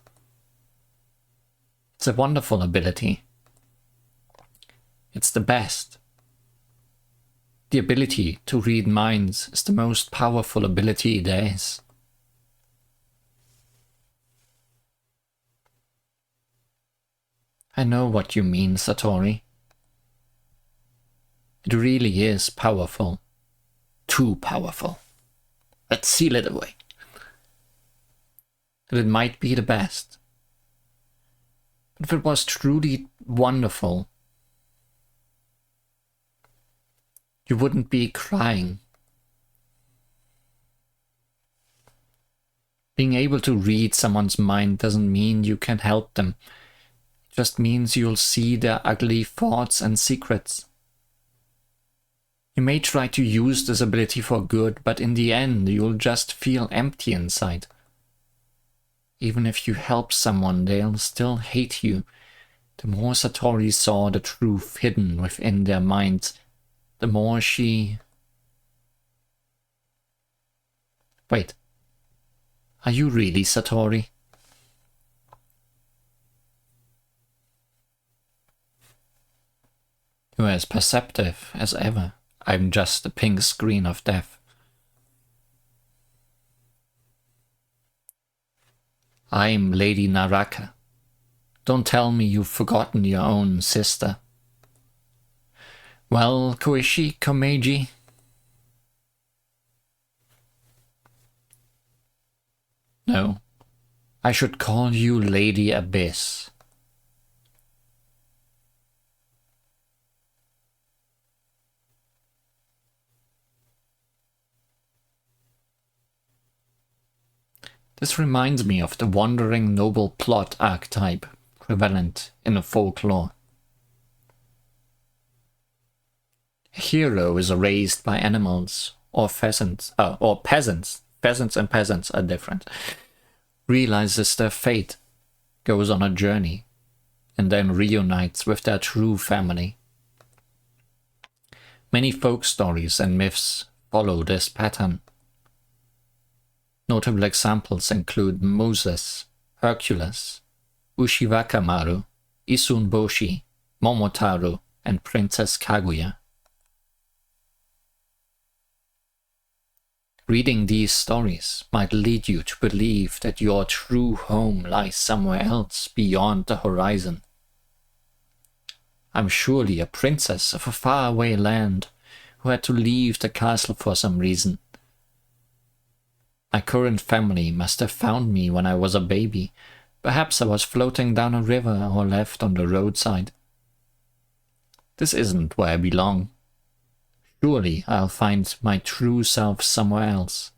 It's a wonderful ability. It's the best. The ability to read minds is the most powerful ability there is. I know what you mean, Satori. It really is powerful. Too powerful. Let's seal it away. That it might be the best. But if it was truly wonderful, you wouldn't be crying. Being able to read someone's mind doesn't mean you can help them. It just means you'll see their ugly thoughts and secrets. You may try to use this ability for good, but in the end you'll just feel empty inside. Even if you help someone, they'll still hate you. The more Satori saw the truth hidden within their minds, the more she... Wait. Are you really Satori? You're as perceptive as ever. I'm just a pink screen of death. I'm Lady Naraka. Don't tell me you've forgotten your own sister. Well, Koichi Komeiji? No, I should call you Lady Abyss. This reminds me of the wandering noble plot archetype prevalent in the folklore. A hero is raised by animals or peasants. Peasants and peasants are different. Realizes their fate, goes on a journey, and then reunites with their true family. Many folk stories and myths follow this pattern. Notable examples include Moses, Hercules, Ushiwaka-maru, Isunboshi, Momotaro, and Princess Kaguya. Reading these stories might lead you to believe that your true home lies somewhere else beyond the horizon. I'm surely a princess of a faraway land who had to leave the castle for some reason. My current family must have found me when I was a baby. Perhaps I was floating down a river or left on the roadside. This isn't where I belong. Surely I'll find my true self somewhere else.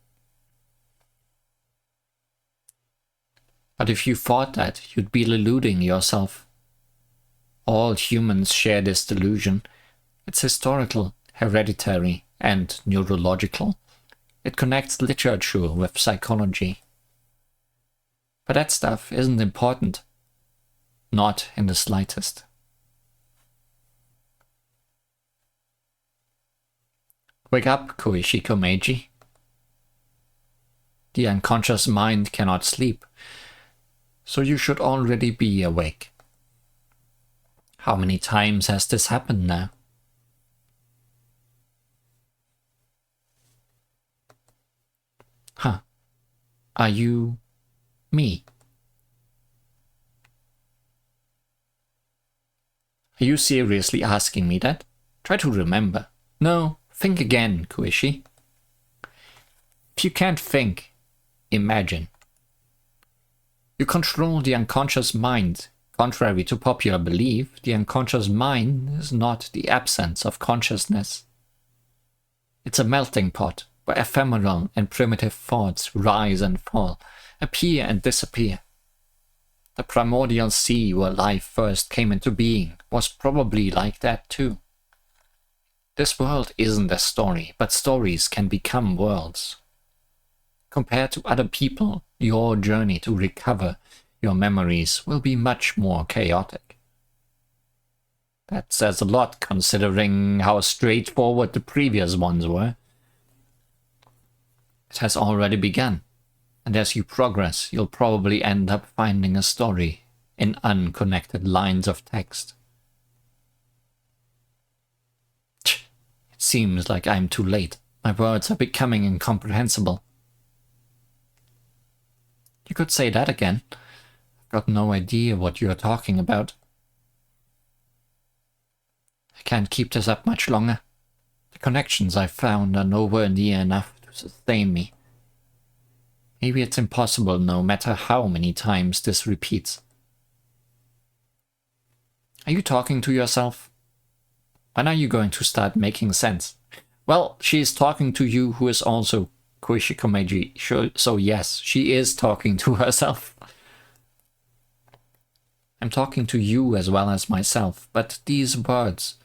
But if you thought that, you'd be deluding yourself. All humans share this delusion. It's historical, hereditary, and neurological. It connects literature with psychology. But that stuff isn't important. Not in the slightest. Wake up, Koishiko Meiji. The unconscious mind cannot sleep, so you should already be awake. How many times has this happened now? Huh. Are you me? Are you seriously asking me that? Try to remember. No, think again, Koishi. If you can't think, imagine. You control the unconscious mind. Contrary to popular belief, the unconscious mind is not the absence of consciousness. It's a melting pot where ephemeral and primitive thoughts rise and fall, appear and disappear. The primordial sea where life first came into being was probably like that too. This world isn't a story, but stories can become worlds. Compared to other people, your journey to recover your memories will be much more chaotic. That says a lot considering how straightforward the previous ones were. It has already begun, and as you progress, you'll probably end up finding a story in unconnected lines of text. It seems like I'm too late. My words are becoming incomprehensible. You could say that again. I've got no idea what you're talking about. I can't keep this up much longer. The connections I've found are nowhere near enough to sustain me. Maybe it's impossible no matter how many times this repeats. Are you talking to yourself? When are you going to start making sense? Well, she is talking to you who is also Koishiko Meiji, so yes, she is talking to herself. I'm talking to you as well as myself, but these words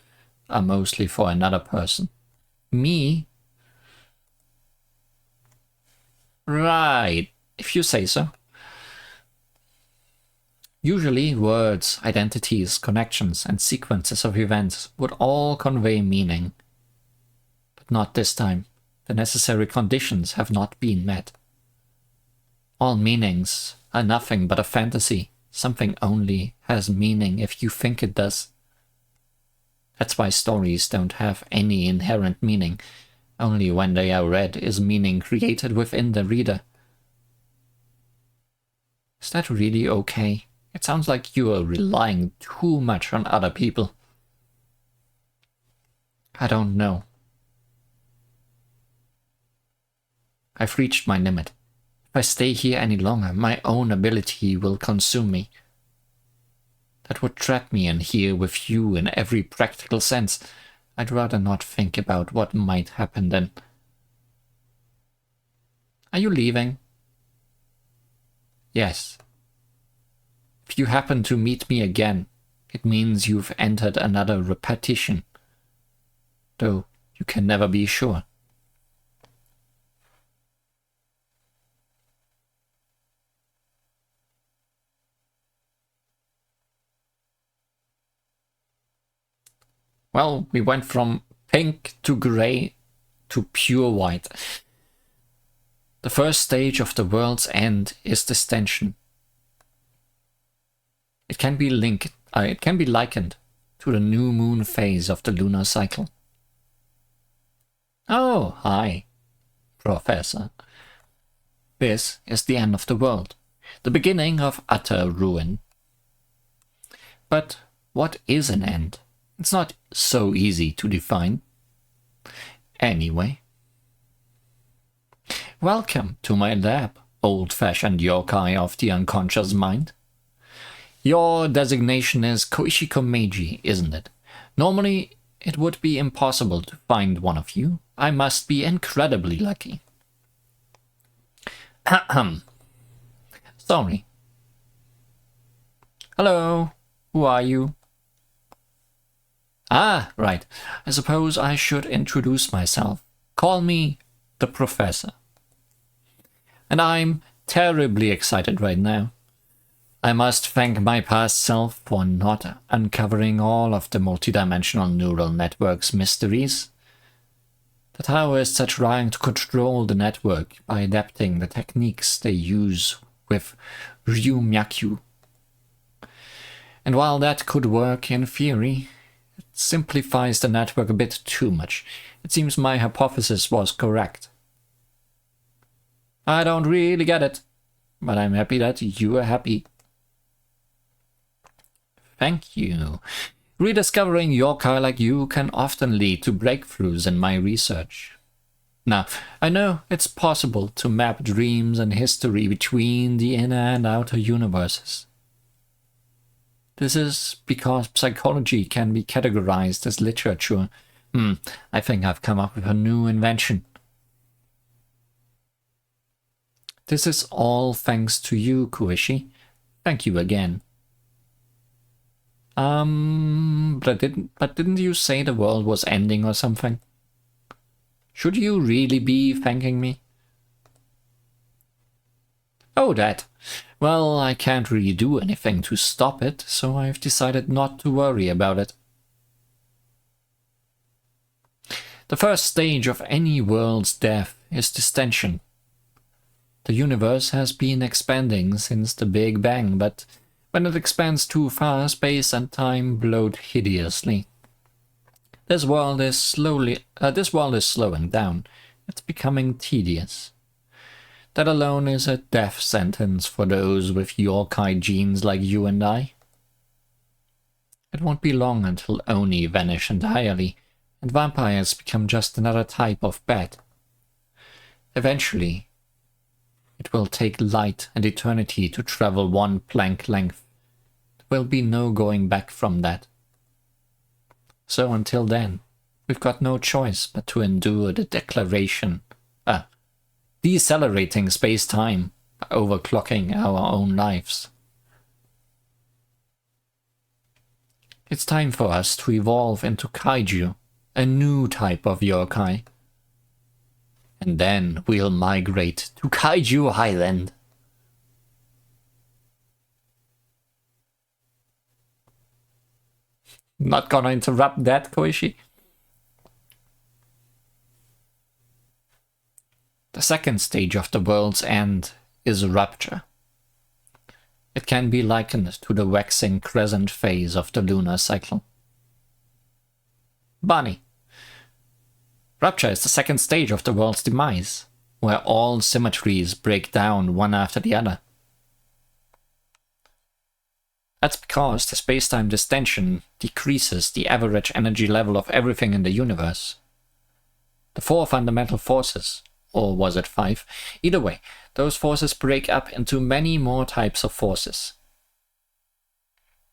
are mostly for another person. Me? Right, if you say so. Usually words, identities, connections, and sequences of events would all convey meaning. But not this time. The necessary conditions have not been met. All meanings are nothing but a fantasy. Something only has meaning if you think it does. That's why stories don't have any inherent meaning. Only when they are read is meaning created within the reader. Is that really okay? It sounds like you are relying too much on other people. I don't know. I've reached my limit. If I stay here any longer, my own ability will consume me. That would trap me in here with you in every practical sense. I'd rather not think about what might happen then. Are you leaving? Yes. If you happen to meet me again, it means you've entered another repetition. Though you can never be sure. Well, we went from pink to grey to pure white. The first stage of the world's end is distension. It can be likened to the new moon phase of the lunar cycle. Oh, hi, Professor. This is the end of the world, the beginning of utter ruin. But what is an end? It's not so easy to define. Anyway. Welcome to my lab, old-fashioned yokai of the unconscious mind. Your designation is Koishiko Meiji, isn't it? Normally, it would be impossible to find one of you. I must be incredibly lucky. Ahem. Sorry. Hello, who are you? Ah, right. I suppose I should introduce myself. Call me the Professor. And I'm terribly excited right now. I must thank my past self for not uncovering all of the multidimensional neural network's mysteries. The Taoists are trying to control the network by adapting the techniques they use with Ryumyaku. And while that could work in theory, it simplifies the network a bit too much. It seems my hypothesis was correct. I don't really get it, but I'm happy that you are happy. Thank you. Rediscovering yokai like you can often lead to breakthroughs in my research. Now, I know it's possible to map dreams and history between the inner and outer universes. This is because psychology can be categorized as literature. I think I've come up with a new invention. This is all thanks to you, Kuishi. Thank you again. But didn't you say the world was ending or something? Should you really be thanking me? Oh, that. Well, I can't really do anything to stop it, so I've decided not to worry about it. The first stage of any world's death is distension. The universe has been expanding since the Big Bang, but when it expands too far, space and time bloat hideously. This world is slowing down. It's becoming tedious. That alone is a death sentence for those with yokai genes like you and I. It won't be long until Oni vanish entirely, and vampires become just another type of bat. Eventually, it will take light and eternity to travel one plank length. There will be no going back from that. So until then, we've got no choice but to endure the decelerating space-time by overclocking our own lives. It's time for us to evolve into kaiju, a new type of yokai. And then we'll migrate to Kaiju Island. Not gonna interrupt that, Koishi. The second stage of the world's end is rupture. It can be likened to the waxing crescent phase of the lunar cycle. Bunny. Rupture is the second stage of the world's demise, where all symmetries break down one after the other. That's because the spacetime distension decreases the average energy level of everything in the universe. The 4 fundamental forces, or was it 5? Either way, those forces break up into many more types of forces.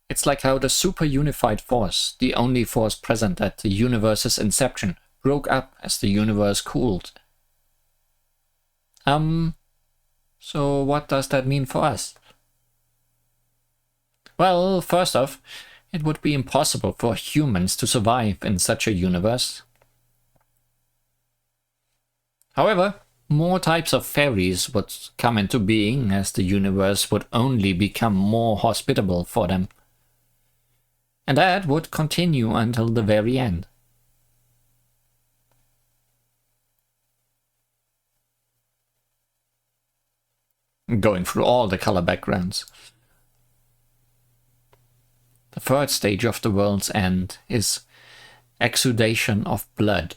It's like how the super unified force, the only force present at the universe's inception, broke up as the universe cooled. So what does that mean for us? Well, first off, it would be impossible for humans to survive in such a universe. However, more types of fairies would come into being as the universe would only become more hospitable for them. And that would continue until the very end. going through all the color backgrounds. The third stage of the world's end is exudation of blood.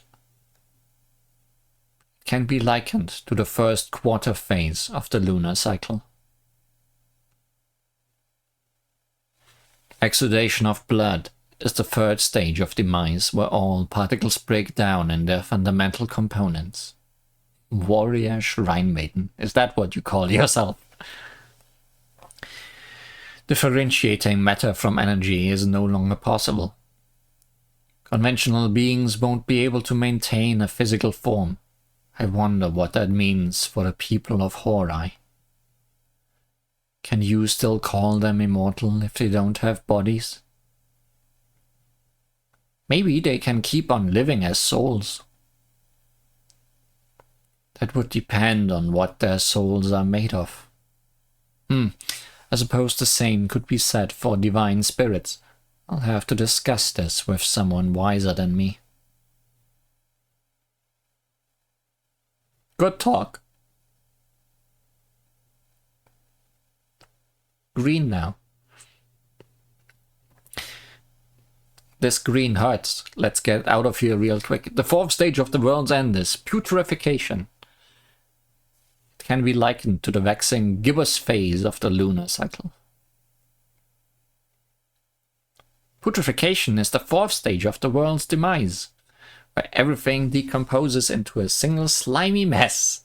It can be likened to the first quarter phase of the lunar cycle. Exudation of blood is the third stage of demise, where all particles break down in their fundamental components. Warrior Shrine Maiden, is that what you call yourself? Differentiating matter from energy is no longer possible. Conventional beings won't be able to maintain a physical form. I wonder what that means for the people of Horai. Can you still call them immortal if they don't have bodies? Maybe they can keep on living as souls. That would depend on what their souls are made of. I suppose the same could be said for divine spirits. I'll have to discuss this with someone wiser than me. Good talk. Green now. This green hurts. Let's get out of here real quick. The fourth stage of the world's end is putrefaction. It can be likened to the waxing gibbous phase of the lunar cycle. Putrefaction is the fourth stage of the world's demise, where everything decomposes into a single slimy mess.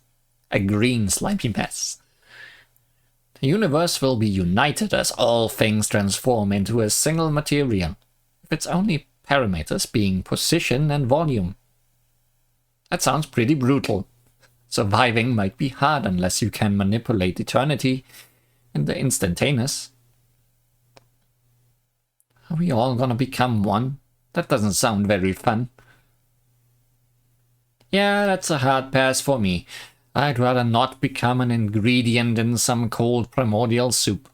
A green slimy mess. The universe will be united as all things transform into a single material, with its only parameters being position and volume. That sounds pretty brutal. Surviving might be hard unless you can manipulate eternity in the instantaneous. Are we all gonna become one? That doesn't sound very fun. Yeah, that's a hard pass for me. I'd rather not become an ingredient in some cold primordial soup.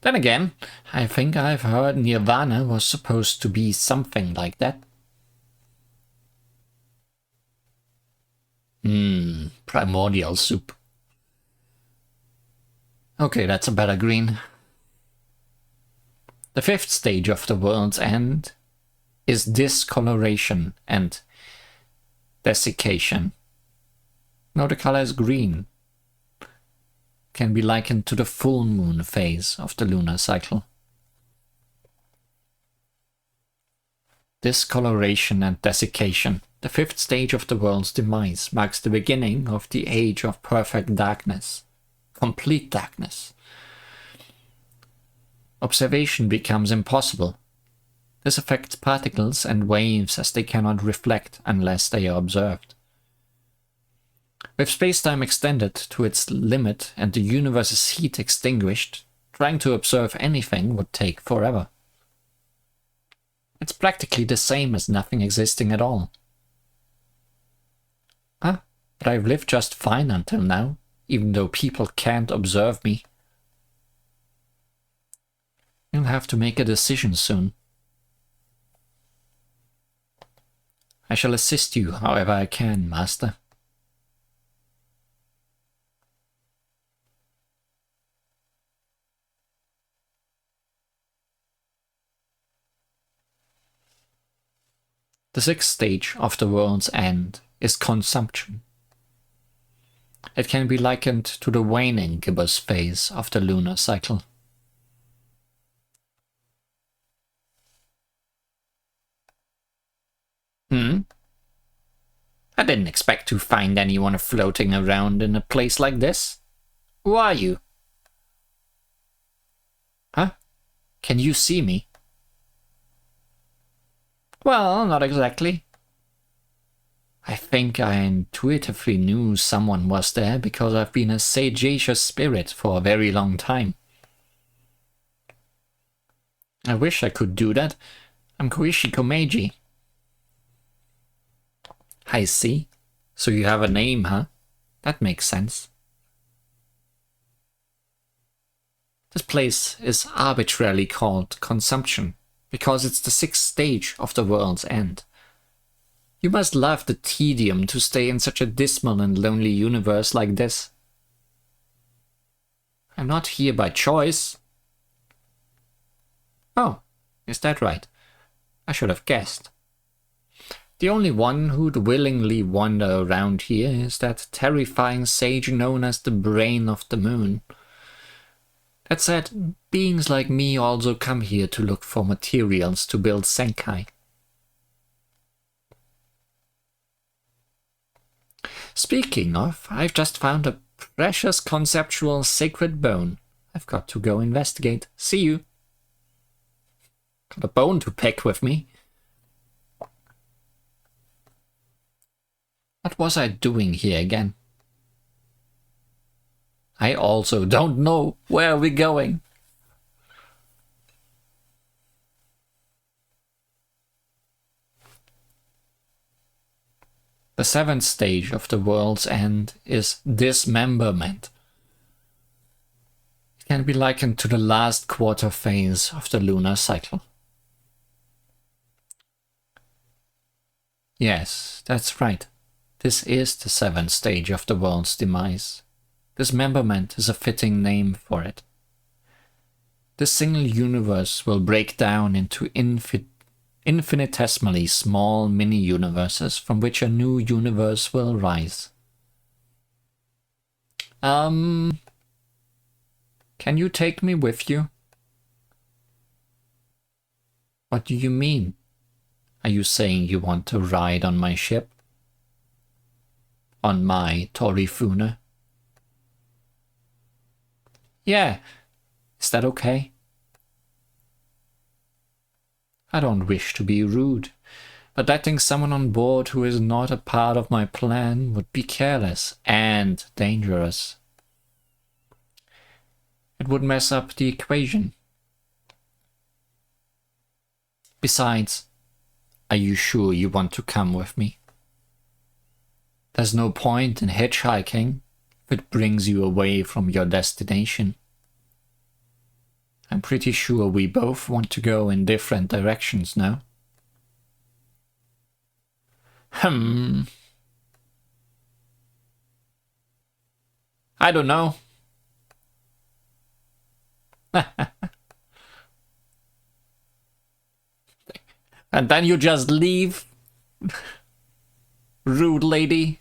Then again, I think I've heard Nirvana was supposed to be something like that. Primordial soup. Okay, that's a better green. The fifth stage of the world's end is discoloration and desiccation. Now the color is green. Can be likened to the full moon phase of the lunar cycle. Discoloration and desiccation, the fifth stage of the world's demise, marks the beginning of the age of perfect darkness. Complete darkness. Observation becomes impossible. This affects particles and waves as they cannot reflect unless they are observed. With space-time extended to its limit and the universe's heat extinguished, trying to observe anything would take forever. It's practically the same as nothing existing at all. But I've lived just fine until now, even though people can't observe me. You'll have to make a decision soon. I shall assist you however I can, Master. The sixth stage of the world's end is consumption. It can be likened to the waning gibbous phase of the lunar cycle. I didn't expect to find anyone floating around in a place like this. Who are you? Huh? Can you see me? Well, not exactly. I think I intuitively knew someone was there because I've been a sagacious spirit for a very long time. I wish I could do that. I'm Koichi Komeiji. I see. So you have a name, huh? That makes sense. This place is arbitrarily called consumption because it's the sixth stage of the world's end. You must love the tedium to stay in such a dismal and lonely universe like this. I'm not here by choice. Oh, is that right? I should have guessed. The only one who'd willingly wander around here is that terrifying sage known as the Brain of the Moon. That said, beings like me also come here to look for materials to build Senkai. Speaking of, I've just found a precious conceptual sacred bone. I've got to go investigate. See you. Got a bone to pick with me. What was I doing here again? I also don't know. Where are we going? The 7th stage of the world's end is dismemberment. It can be likened to the last quarter phase of the lunar cycle. Yes, that's right. This is the 7th stage of the world's demise. Dismemberment is a fitting name for it. This single universe will break down into infinitesimally small mini-universes from which a new universe will rise. Can you take me with you? What do you mean? Are you saying you want to ride on my ship? On my Torifune? Yeah, is that okay? I don't wish to be rude, but letting someone on board who is not a part of my plan would be careless and dangerous. It would mess up the equation. Besides, are you sure you want to come with me? There's no point in hitchhiking if it brings you away from your destination. I'm pretty sure we both want to go in different directions now. I don't know. And then you just leave? Rude lady.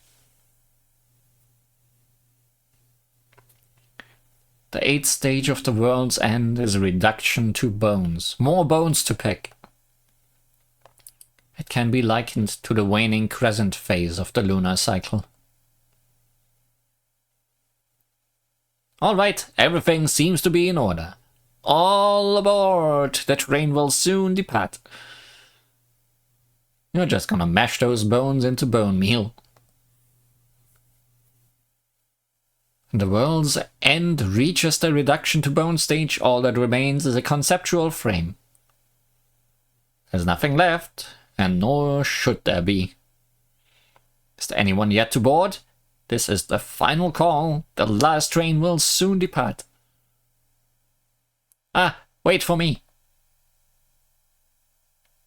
The 8th stage of the world's end is a reduction to bones. More bones to pick. It can be likened to the waning crescent phase of the lunar cycle. Alright, everything seems to be in order. All aboard! The train will soon depart. You're just gonna mash those bones into bone meal. When the world's end reaches the reduction to bone stage, all that remains is a conceptual frame. There's nothing left, and nor should there be. Is there anyone yet to board? This is the final call. The last train will soon depart. Ah, wait for me.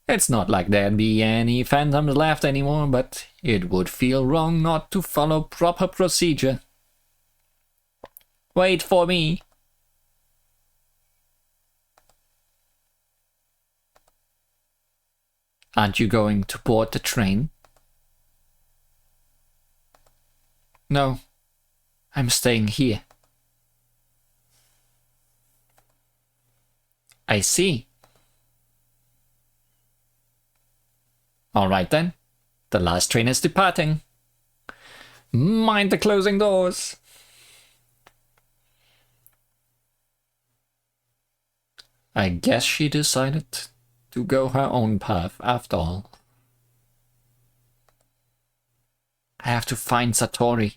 It's not like there'd be any phantoms left anymore, but it would feel wrong not to follow proper procedure. Wait for me. Aren't you going to board the train? No, I'm staying here. I see. All right then, the last train is departing. Mind the closing doors. I guess she decided to go her own path after all. I have to find Satori.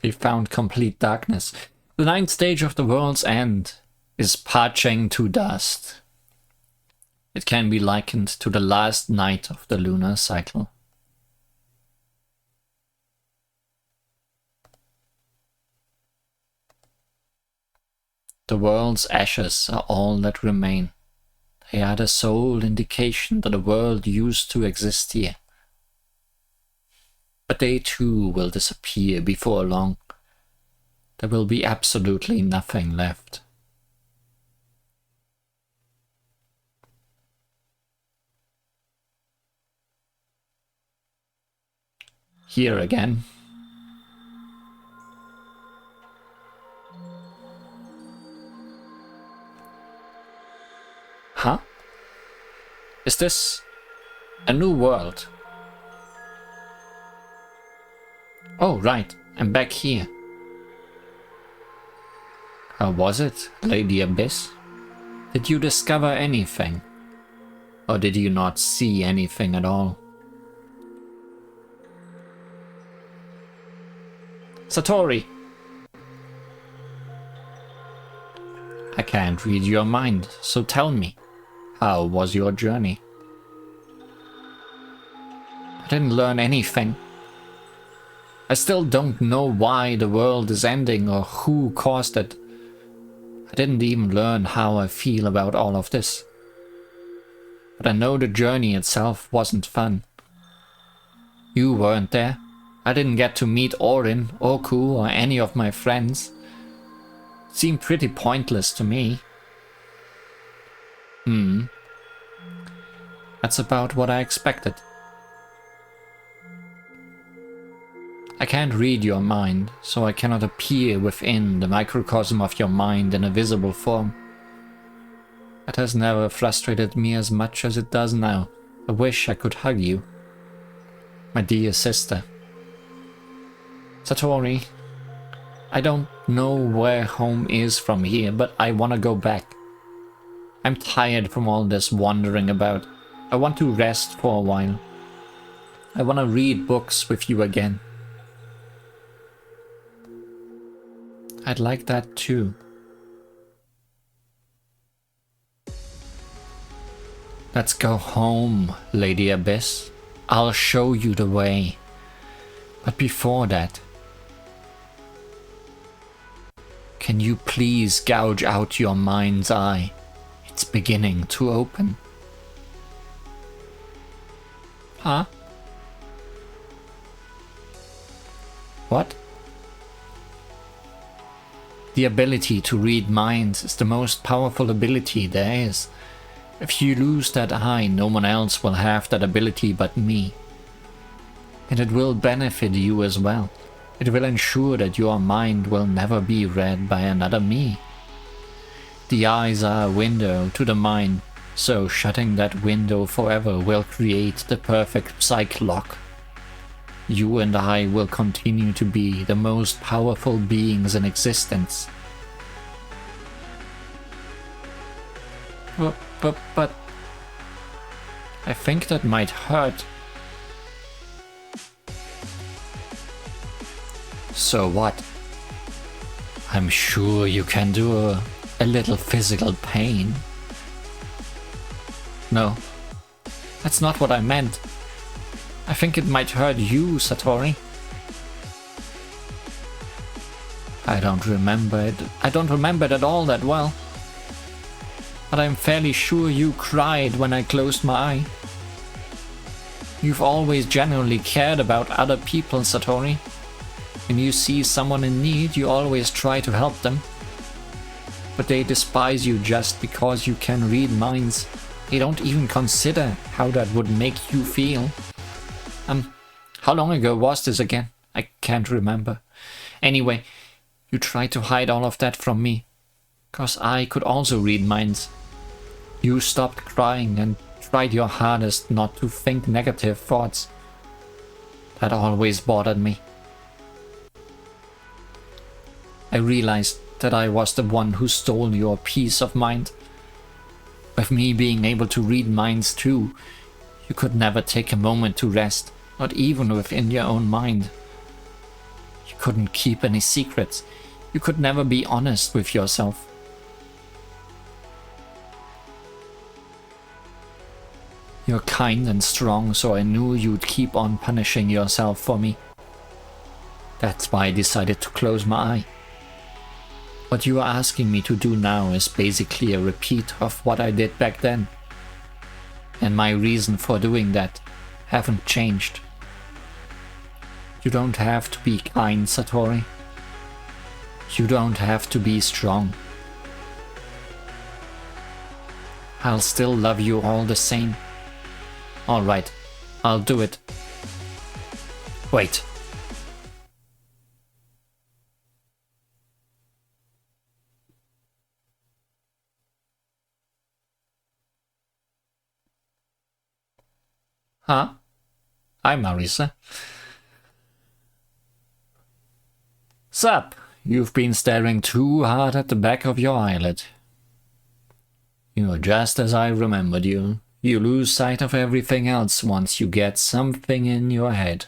We found complete darkness. The 9th stage of the world's end is parching to dust. It can be likened to the last night of the lunar cycle. The world's ashes are all that remain. They are the sole indication that the world used to exist here. But they too will disappear before long. There will be absolutely nothing left. Here again. Huh? Is this a new world? Oh, right. I'm back here. How was it, Lady Abyss? Did you discover anything? Or did you not see anything at all? Satori! I can't read your mind, so tell me, how was your journey? I didn't learn anything. I still don't know why the world is ending or who caused it. I didn't even learn how I feel about all of this. But I know the journey itself wasn't fun. You weren't there. I didn't get to meet Orin, Oku, or any of my friends. It seemed pretty pointless to me. That's about what I expected. I can't read your mind, so I cannot appear within the microcosm of your mind in a visible form. That has never frustrated me as much as it does now. I wish I could hug you. My dear sister. Satori, I don't know where home is from here, but I want to go back. I'm tired from all this wandering about. I want to rest for a while. I want to read books with you again. I'd like that too. Let's go home, Lady Abyss. I'll show you the way. But before that, can you please gouge out your mind's eye? It's beginning to open. Huh? What? The ability to read minds is the most powerful ability there is. If you lose that eye, no one else will have that ability but me. And it will benefit you as well. It will ensure that your mind will never be read by another me. The eyes are a window to the mind, so shutting that window forever will create the perfect psych lock. You and I will continue to be the most powerful beings in existence. But I think that might hurt. So what? I'm sure you can do a little physical pain. No, that's not what I meant. I think it might hurt you, Satori. I don't remember it. I don't remember it at all that well. But I'm fairly sure you cried when I closed my eye. You've always genuinely cared about other people, Satori. When you see someone in need, you always try to help them. But they despise you just because you can read minds. They don't even consider how that would make you feel. How long ago was this again? I can't remember. Anyway, you tried to hide all of that from me. 'Cause I could also read minds. You stopped crying and tried your hardest not to think negative thoughts. That always bothered me. I realized that I was the one who stole your peace of mind. With me being able to read minds too, you could never take a moment to rest, not even within your own mind. You couldn't keep any secrets. You could never be honest with yourself. You're kind and strong, so I knew you'd keep on punishing yourself for me. That's why I decided to close my eye. What you are asking me to do now is basically a repeat of what I did back then. And my reason for doing that haven't changed. You don't have to be kind, Satori. You don't have to be strong. I'll still love you all the same. Alright, I'll do it. Wait. Huh? Hi, Marisa. Sup? You've been staring too hard at the back of your eyelid. You're just as I remembered you. You lose sight of everything else once you get something in your head.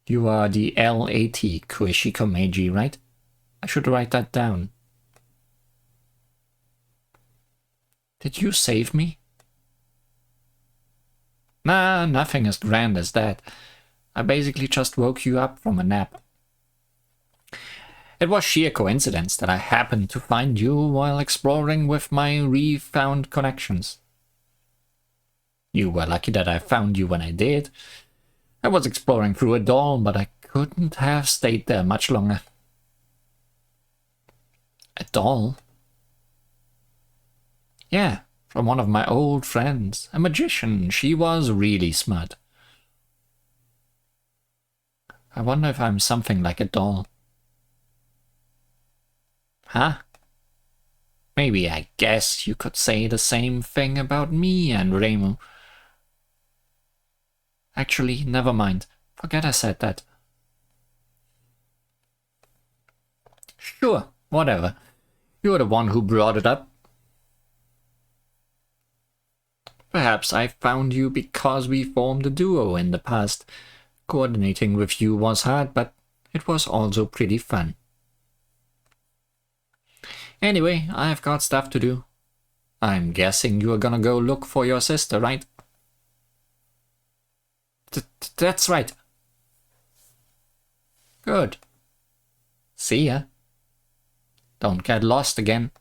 You are the LAT Kuishiko Meiji, right? I should write that down. Did you save me? Nah, nothing as grand as that. I basically just woke you up from a nap. It was sheer coincidence that I happened to find you while exploring with my refound connections. You were lucky that I found you when I did. I was exploring through a doll, but I couldn't have stayed there much longer. A doll? Yeah, from one of my old friends, a magician. She was really smart. I wonder if I'm something like a doll. Huh? Maybe I guess you could say the same thing about me and Reimu. Actually, never mind. Forget I said that. Sure, whatever. You're the one who brought it up. Perhaps I found you because we formed a duo in the past. Coordinating with you was hard, but it was also pretty fun. Anyway, I've got stuff to do. I'm guessing you're gonna go look for your sister, right? That's right. Good. See ya. Don't get lost again.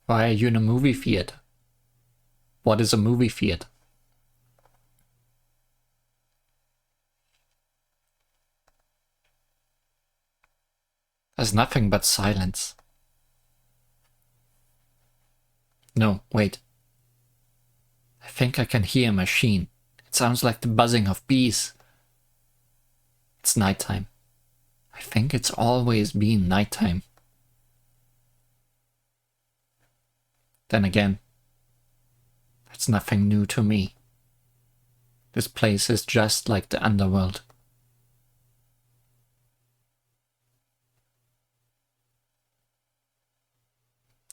Why are you in a movie theater? What is a movie theater? There's nothing but silence. No, wait. I think I can hear a machine. It sounds like the buzzing of bees. It's nighttime. I think it's always been nighttime. Then again, that's nothing new to me. This place is just like the underworld.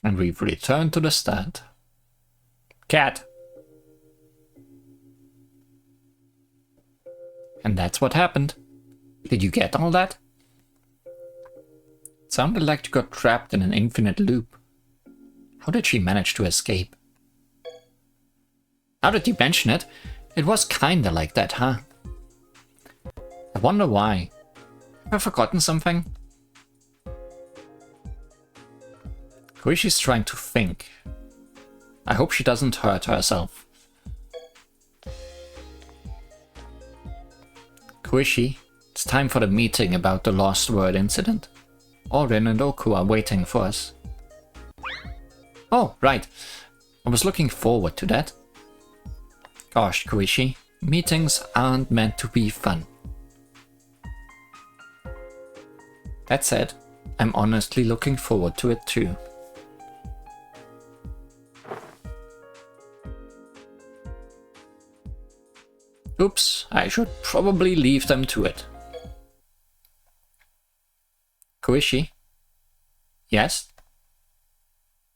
And we've returned to the start. Cat. And that's what happened. Did you get all that? It sounded like you got trapped in an infinite loop. How did she manage to escape? Now that you mention it, it was kinda like that, huh? I wonder why. Have I forgotten something? Koishi's trying to think. I hope she doesn't hurt herself. Koishi, it's time for the meeting about the LostWord incident. Orin and Oku are waiting for us. Oh, right. I was looking forward to that. Gosh, Koishi, meetings aren't meant to be fun. That said, I'm honestly looking forward to it too. Oops, I should probably leave them to it. Koishi? Yes?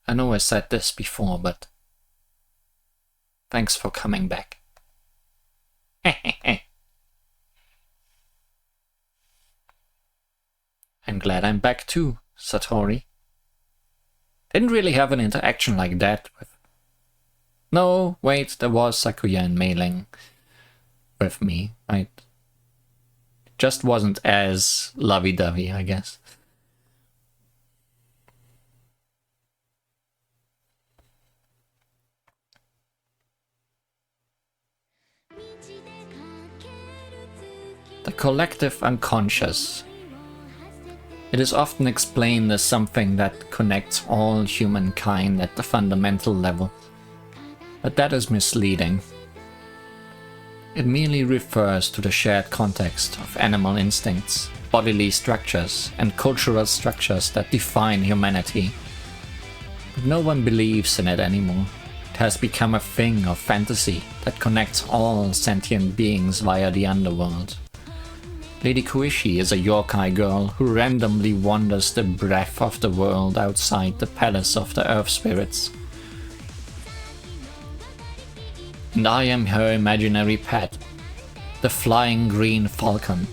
I know I said this before, but thanks for coming back. I'm glad I'm back too, Satori. Didn't really have an interaction like that with... No, wait, there was Sakuya and Mei Ling. with me. I just wasn't as lovey-dovey, I guess. The collective unconscious. It is often explained as something that connects all humankind at the fundamental level, but that is misleading. It merely refers to the shared context of animal instincts, bodily structures, and cultural structures that define humanity. But no one believes in it anymore. It has become a thing of fantasy that connects all sentient beings via the underworld. Lady Koishi is a yokai girl who randomly wanders the breadth of the world outside the palace of the earth spirits. And I am her imaginary pet, the flying green falcon.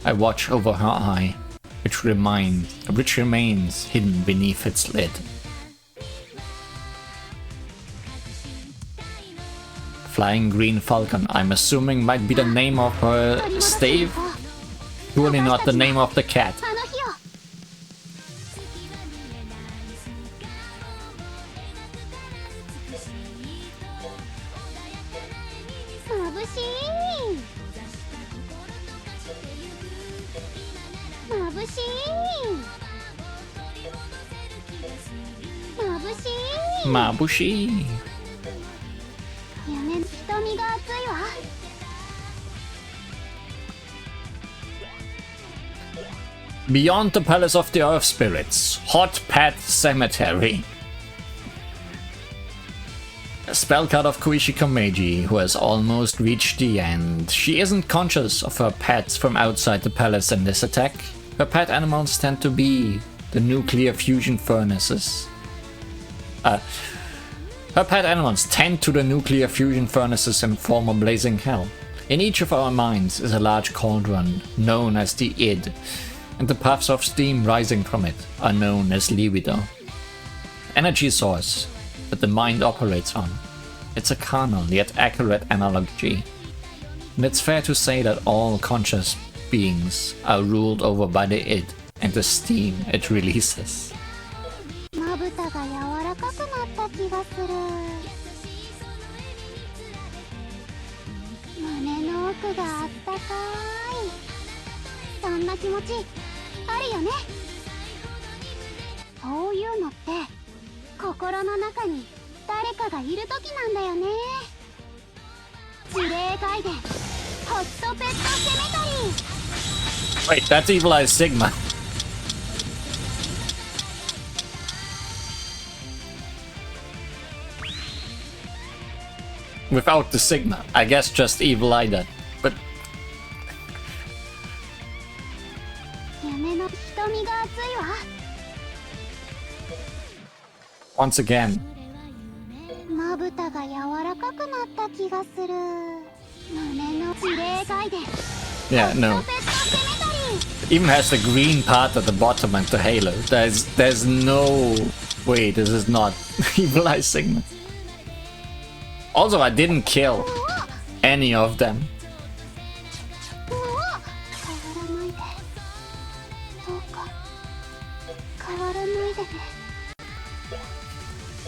I watch over her eye, which remains hidden beneath its lid. Flying green falcon, I'm assuming might be the name of her stave? Surely not the name of the cat. Mabushi. Beyond the Palace of the Earth Spirits, Hot Pet Cemetery. A spell card of Koishi Komeiji, who has almost reached the end. She isn't conscious of her pets from outside the palace in this attack. Her pet animals tend to be the nuclear fusion furnaces. Her pet animals tend to the nuclear fusion furnaces in former blazing hell. In each of our minds is a large cauldron, known as the id, and the puffs of steam rising from it are known as libido. Energy source that the mind operates on. It's a carnal yet accurate analogy. And it's fair to say that all conscious beings are ruled over by the id and the steam it releases. Wait, that's Evil Eye Sigma. Without the Sigma, I guess just Evil Eye then. But once again, yeah, no. It even has the green part at the bottom and the halo. There's no way this is not Evil Eye Sigma. Also, I didn't kill any of them.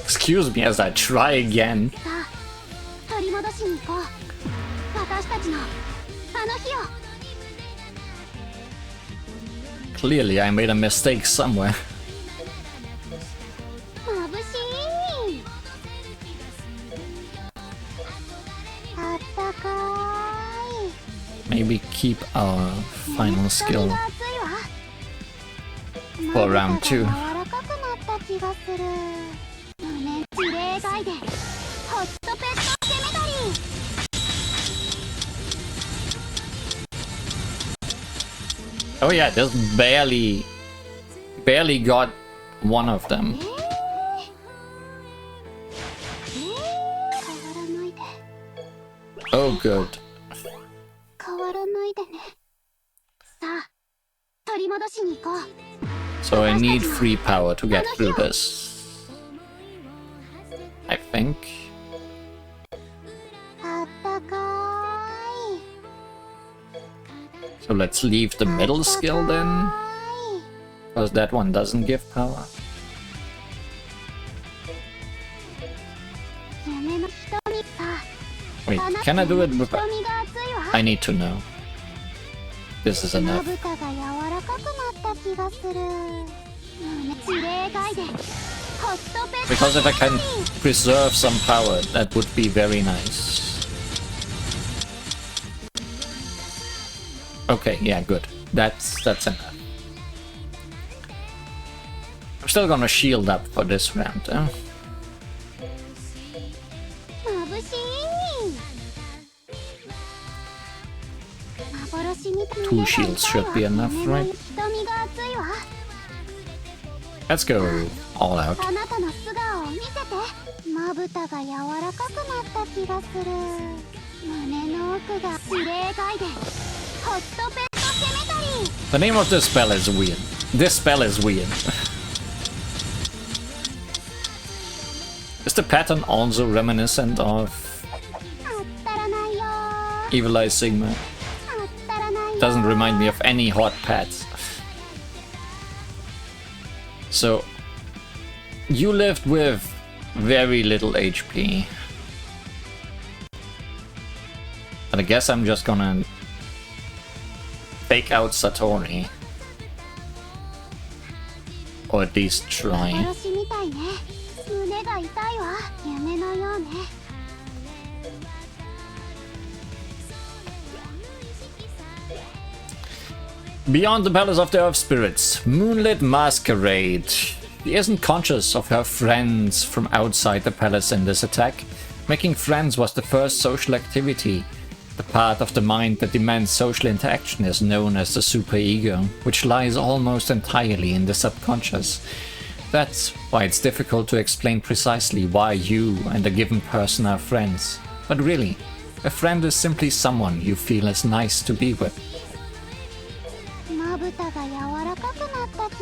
Excuse me as I try again. Clearly, I made a mistake somewhere. Maybe keep our final skill for round 2. Oh yeah, just barely got one of them. Oh good. So I need free power to get through this, I think. So let's leave the middle skill then, because that one doesn't give power. Wait, can I do it with... I need to know. This is enough. Because if I can preserve some power, that would be very nice. Okay, yeah, good. That's enough. I'm still gonna shield up for this round, huh? 2 shields should be enough, right? Let's go all out. The name of this spell is weird. This spell is weird. Is the pattern also reminiscent of Evil Eye Sigma? Doesn't remind me of any hot pads. So, you lived with very little HP. But I guess I'm just gonna fake out Satori. Or at least try. Beyond the Palace of the Earth Spirits, Moonlit Masquerade. She isn't conscious of her friends from outside the palace in this attack. Making friends was the first social activity. The part of the mind that demands social interaction is known as the superego, which lies almost entirely in the subconscious. That's why it's difficult to explain precisely why you and a given person are friends. But really, a friend is simply someone you feel is nice to be with.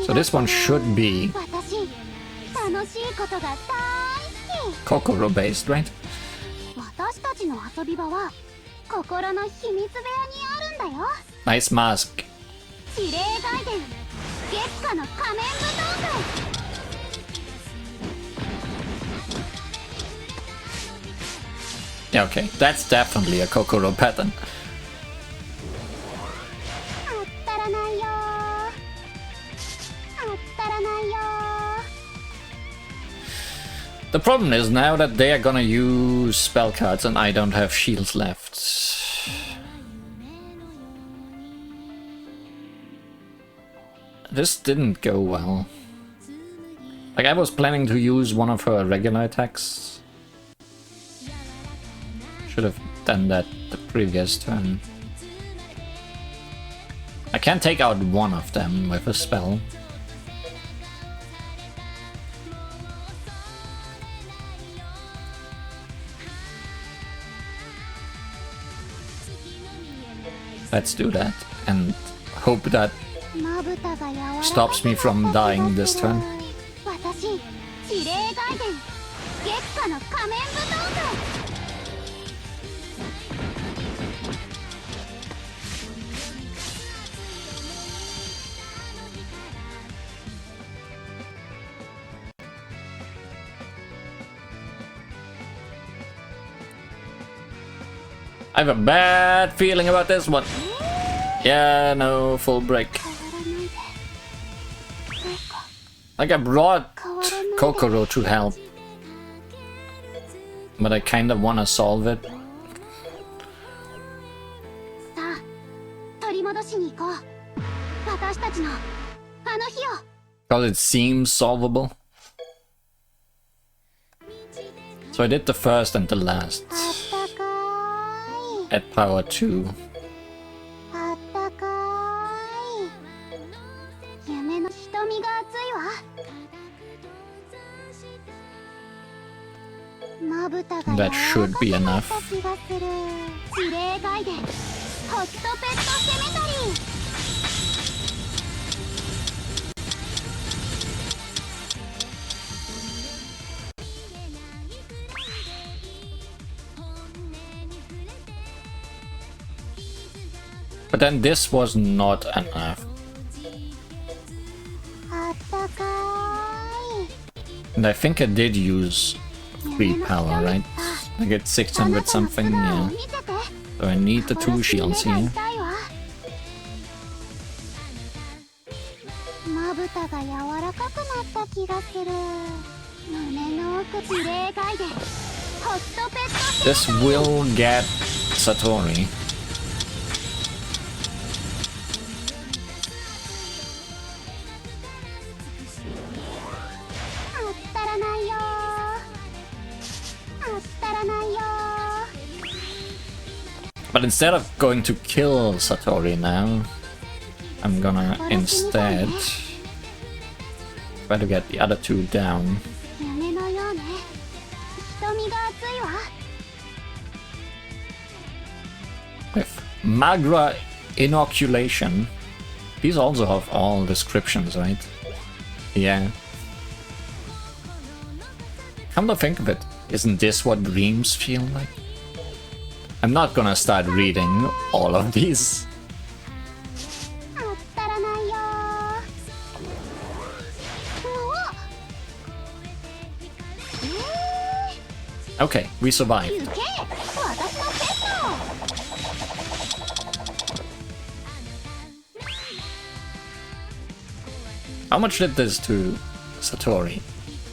So this one should be Kokoro based, right? Nice mask. Yeah, okay, that's definitely a Kokoro pattern. The problem is now that they are gonna use spell cards and I don't have shields left. This didn't go well. Like, I was planning to use one of her regular attacks. Should have done that the previous turn. I can take out one of them with a spell. Let's do that and hope that stops me from dying this turn. I have a bad feeling about this one. Yeah, no, full break. Like, I brought Kokoro to help, but I kinda wanna solve it. Because it seems solvable. So I did the first and the last. At power 2. That should be enough. But then this was not enough. あったかい And I think I did use 3 power, right? I get 600 something, yeah. So I need the 2 shields here. まぶたが柔らかくなった気がする胸の奥きれいがいでホットペット This will get Satori. あったらないよあったらないよ But instead of going to kill Satori now, I'm gonna instead try to get the other 2 down. 夢のようね瞳が熱いわ With Magra Inoculation. These also have all descriptions, right? Yeah. Come to think of it, isn't this what dreams feel like? I'm not gonna start reading all of these. あったらないようわ Okay, we survived. 行け私のペット How much did this to Satori?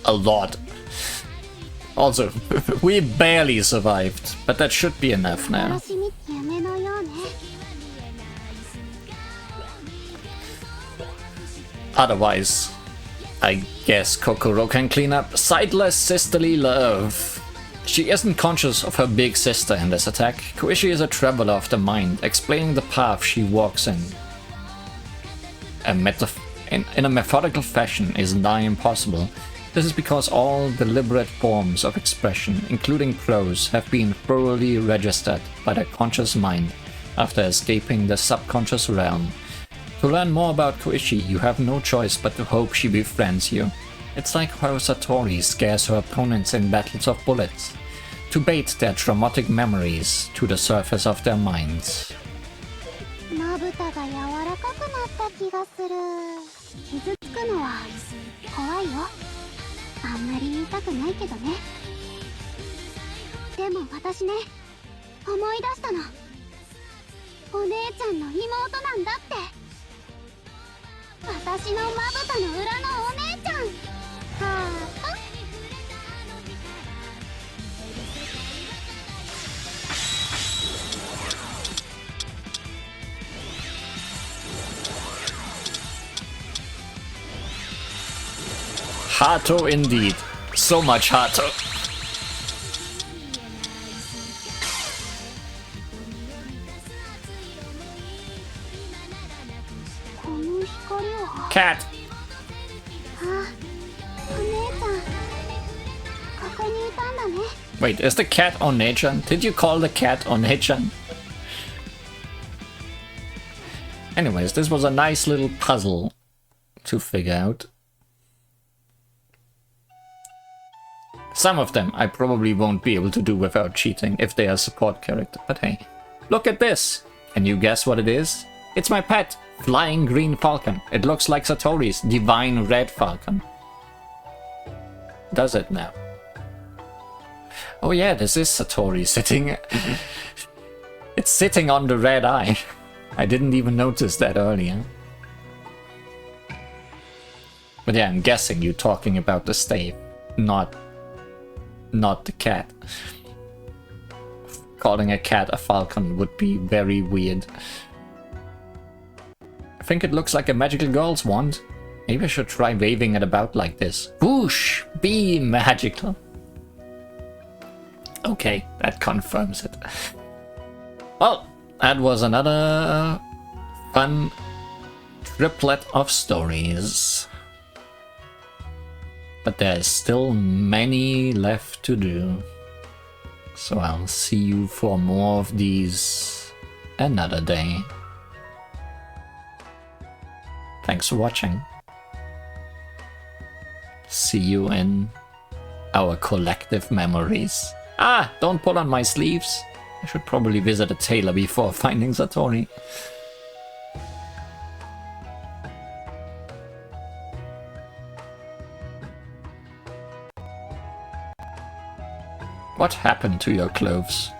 A lot. Also, we barely survived, but that should be enough now. 楽しみ夢のようね Otherwise, I guess Kokoro can clean up sightless sisterly love. She isn't conscious of her big sister in this attack. Koichi is a traveler of the mind, explaining the path she walks in. In a methodical fashion is nigh impossible. This is because all deliberate forms of expression, including prose, have been thoroughly registered by the conscious mind after escaping the subconscious realm. To learn more about Koichi, you have no choice but to hope she befriends you. It's like how Satori scares her opponents in battles of bullets, to bait their traumatic memories to the surface of their minds. まぶたが柔らかくなった気がする傷つくのは怖いよあんまり言いたくないけどねでも私ね思い出したのお姉ちゃんの妹なんだって私のまぶたの裏のお姉ちゃんはあ Hato indeed. So much Hato. Cat. Wait, is the cat Onechan? Did you call the cat Onechan? Anyways, this was a nice little puzzle to figure out. Some of them I probably won't be able to do without cheating if they are support character, but hey. Look at this! Can you guess what it is? It's my pet, Flying Green Falcon. It looks like Satori's Divine Red Falcon. Does it now? Oh yeah, this is Satori sitting... It's sitting on the red eye. I didn't even notice that earlier. But yeah, I'm guessing you're talking about the stave, not the cat. Calling a cat a falcon would be very weird. I think it looks like a magical girl's wand. Maybe I should try waving it about like this. Whoosh! Be magical! Okay, that confirms it. Well, that was another fun triplet of stories. But there's still many left to do. So I'll see you for more of these another day. Thanks for watching. See you in our collective memories. Ah, don't pull on my sleeves. I should probably visit a tailor before finding Satori. What happened to your clothes?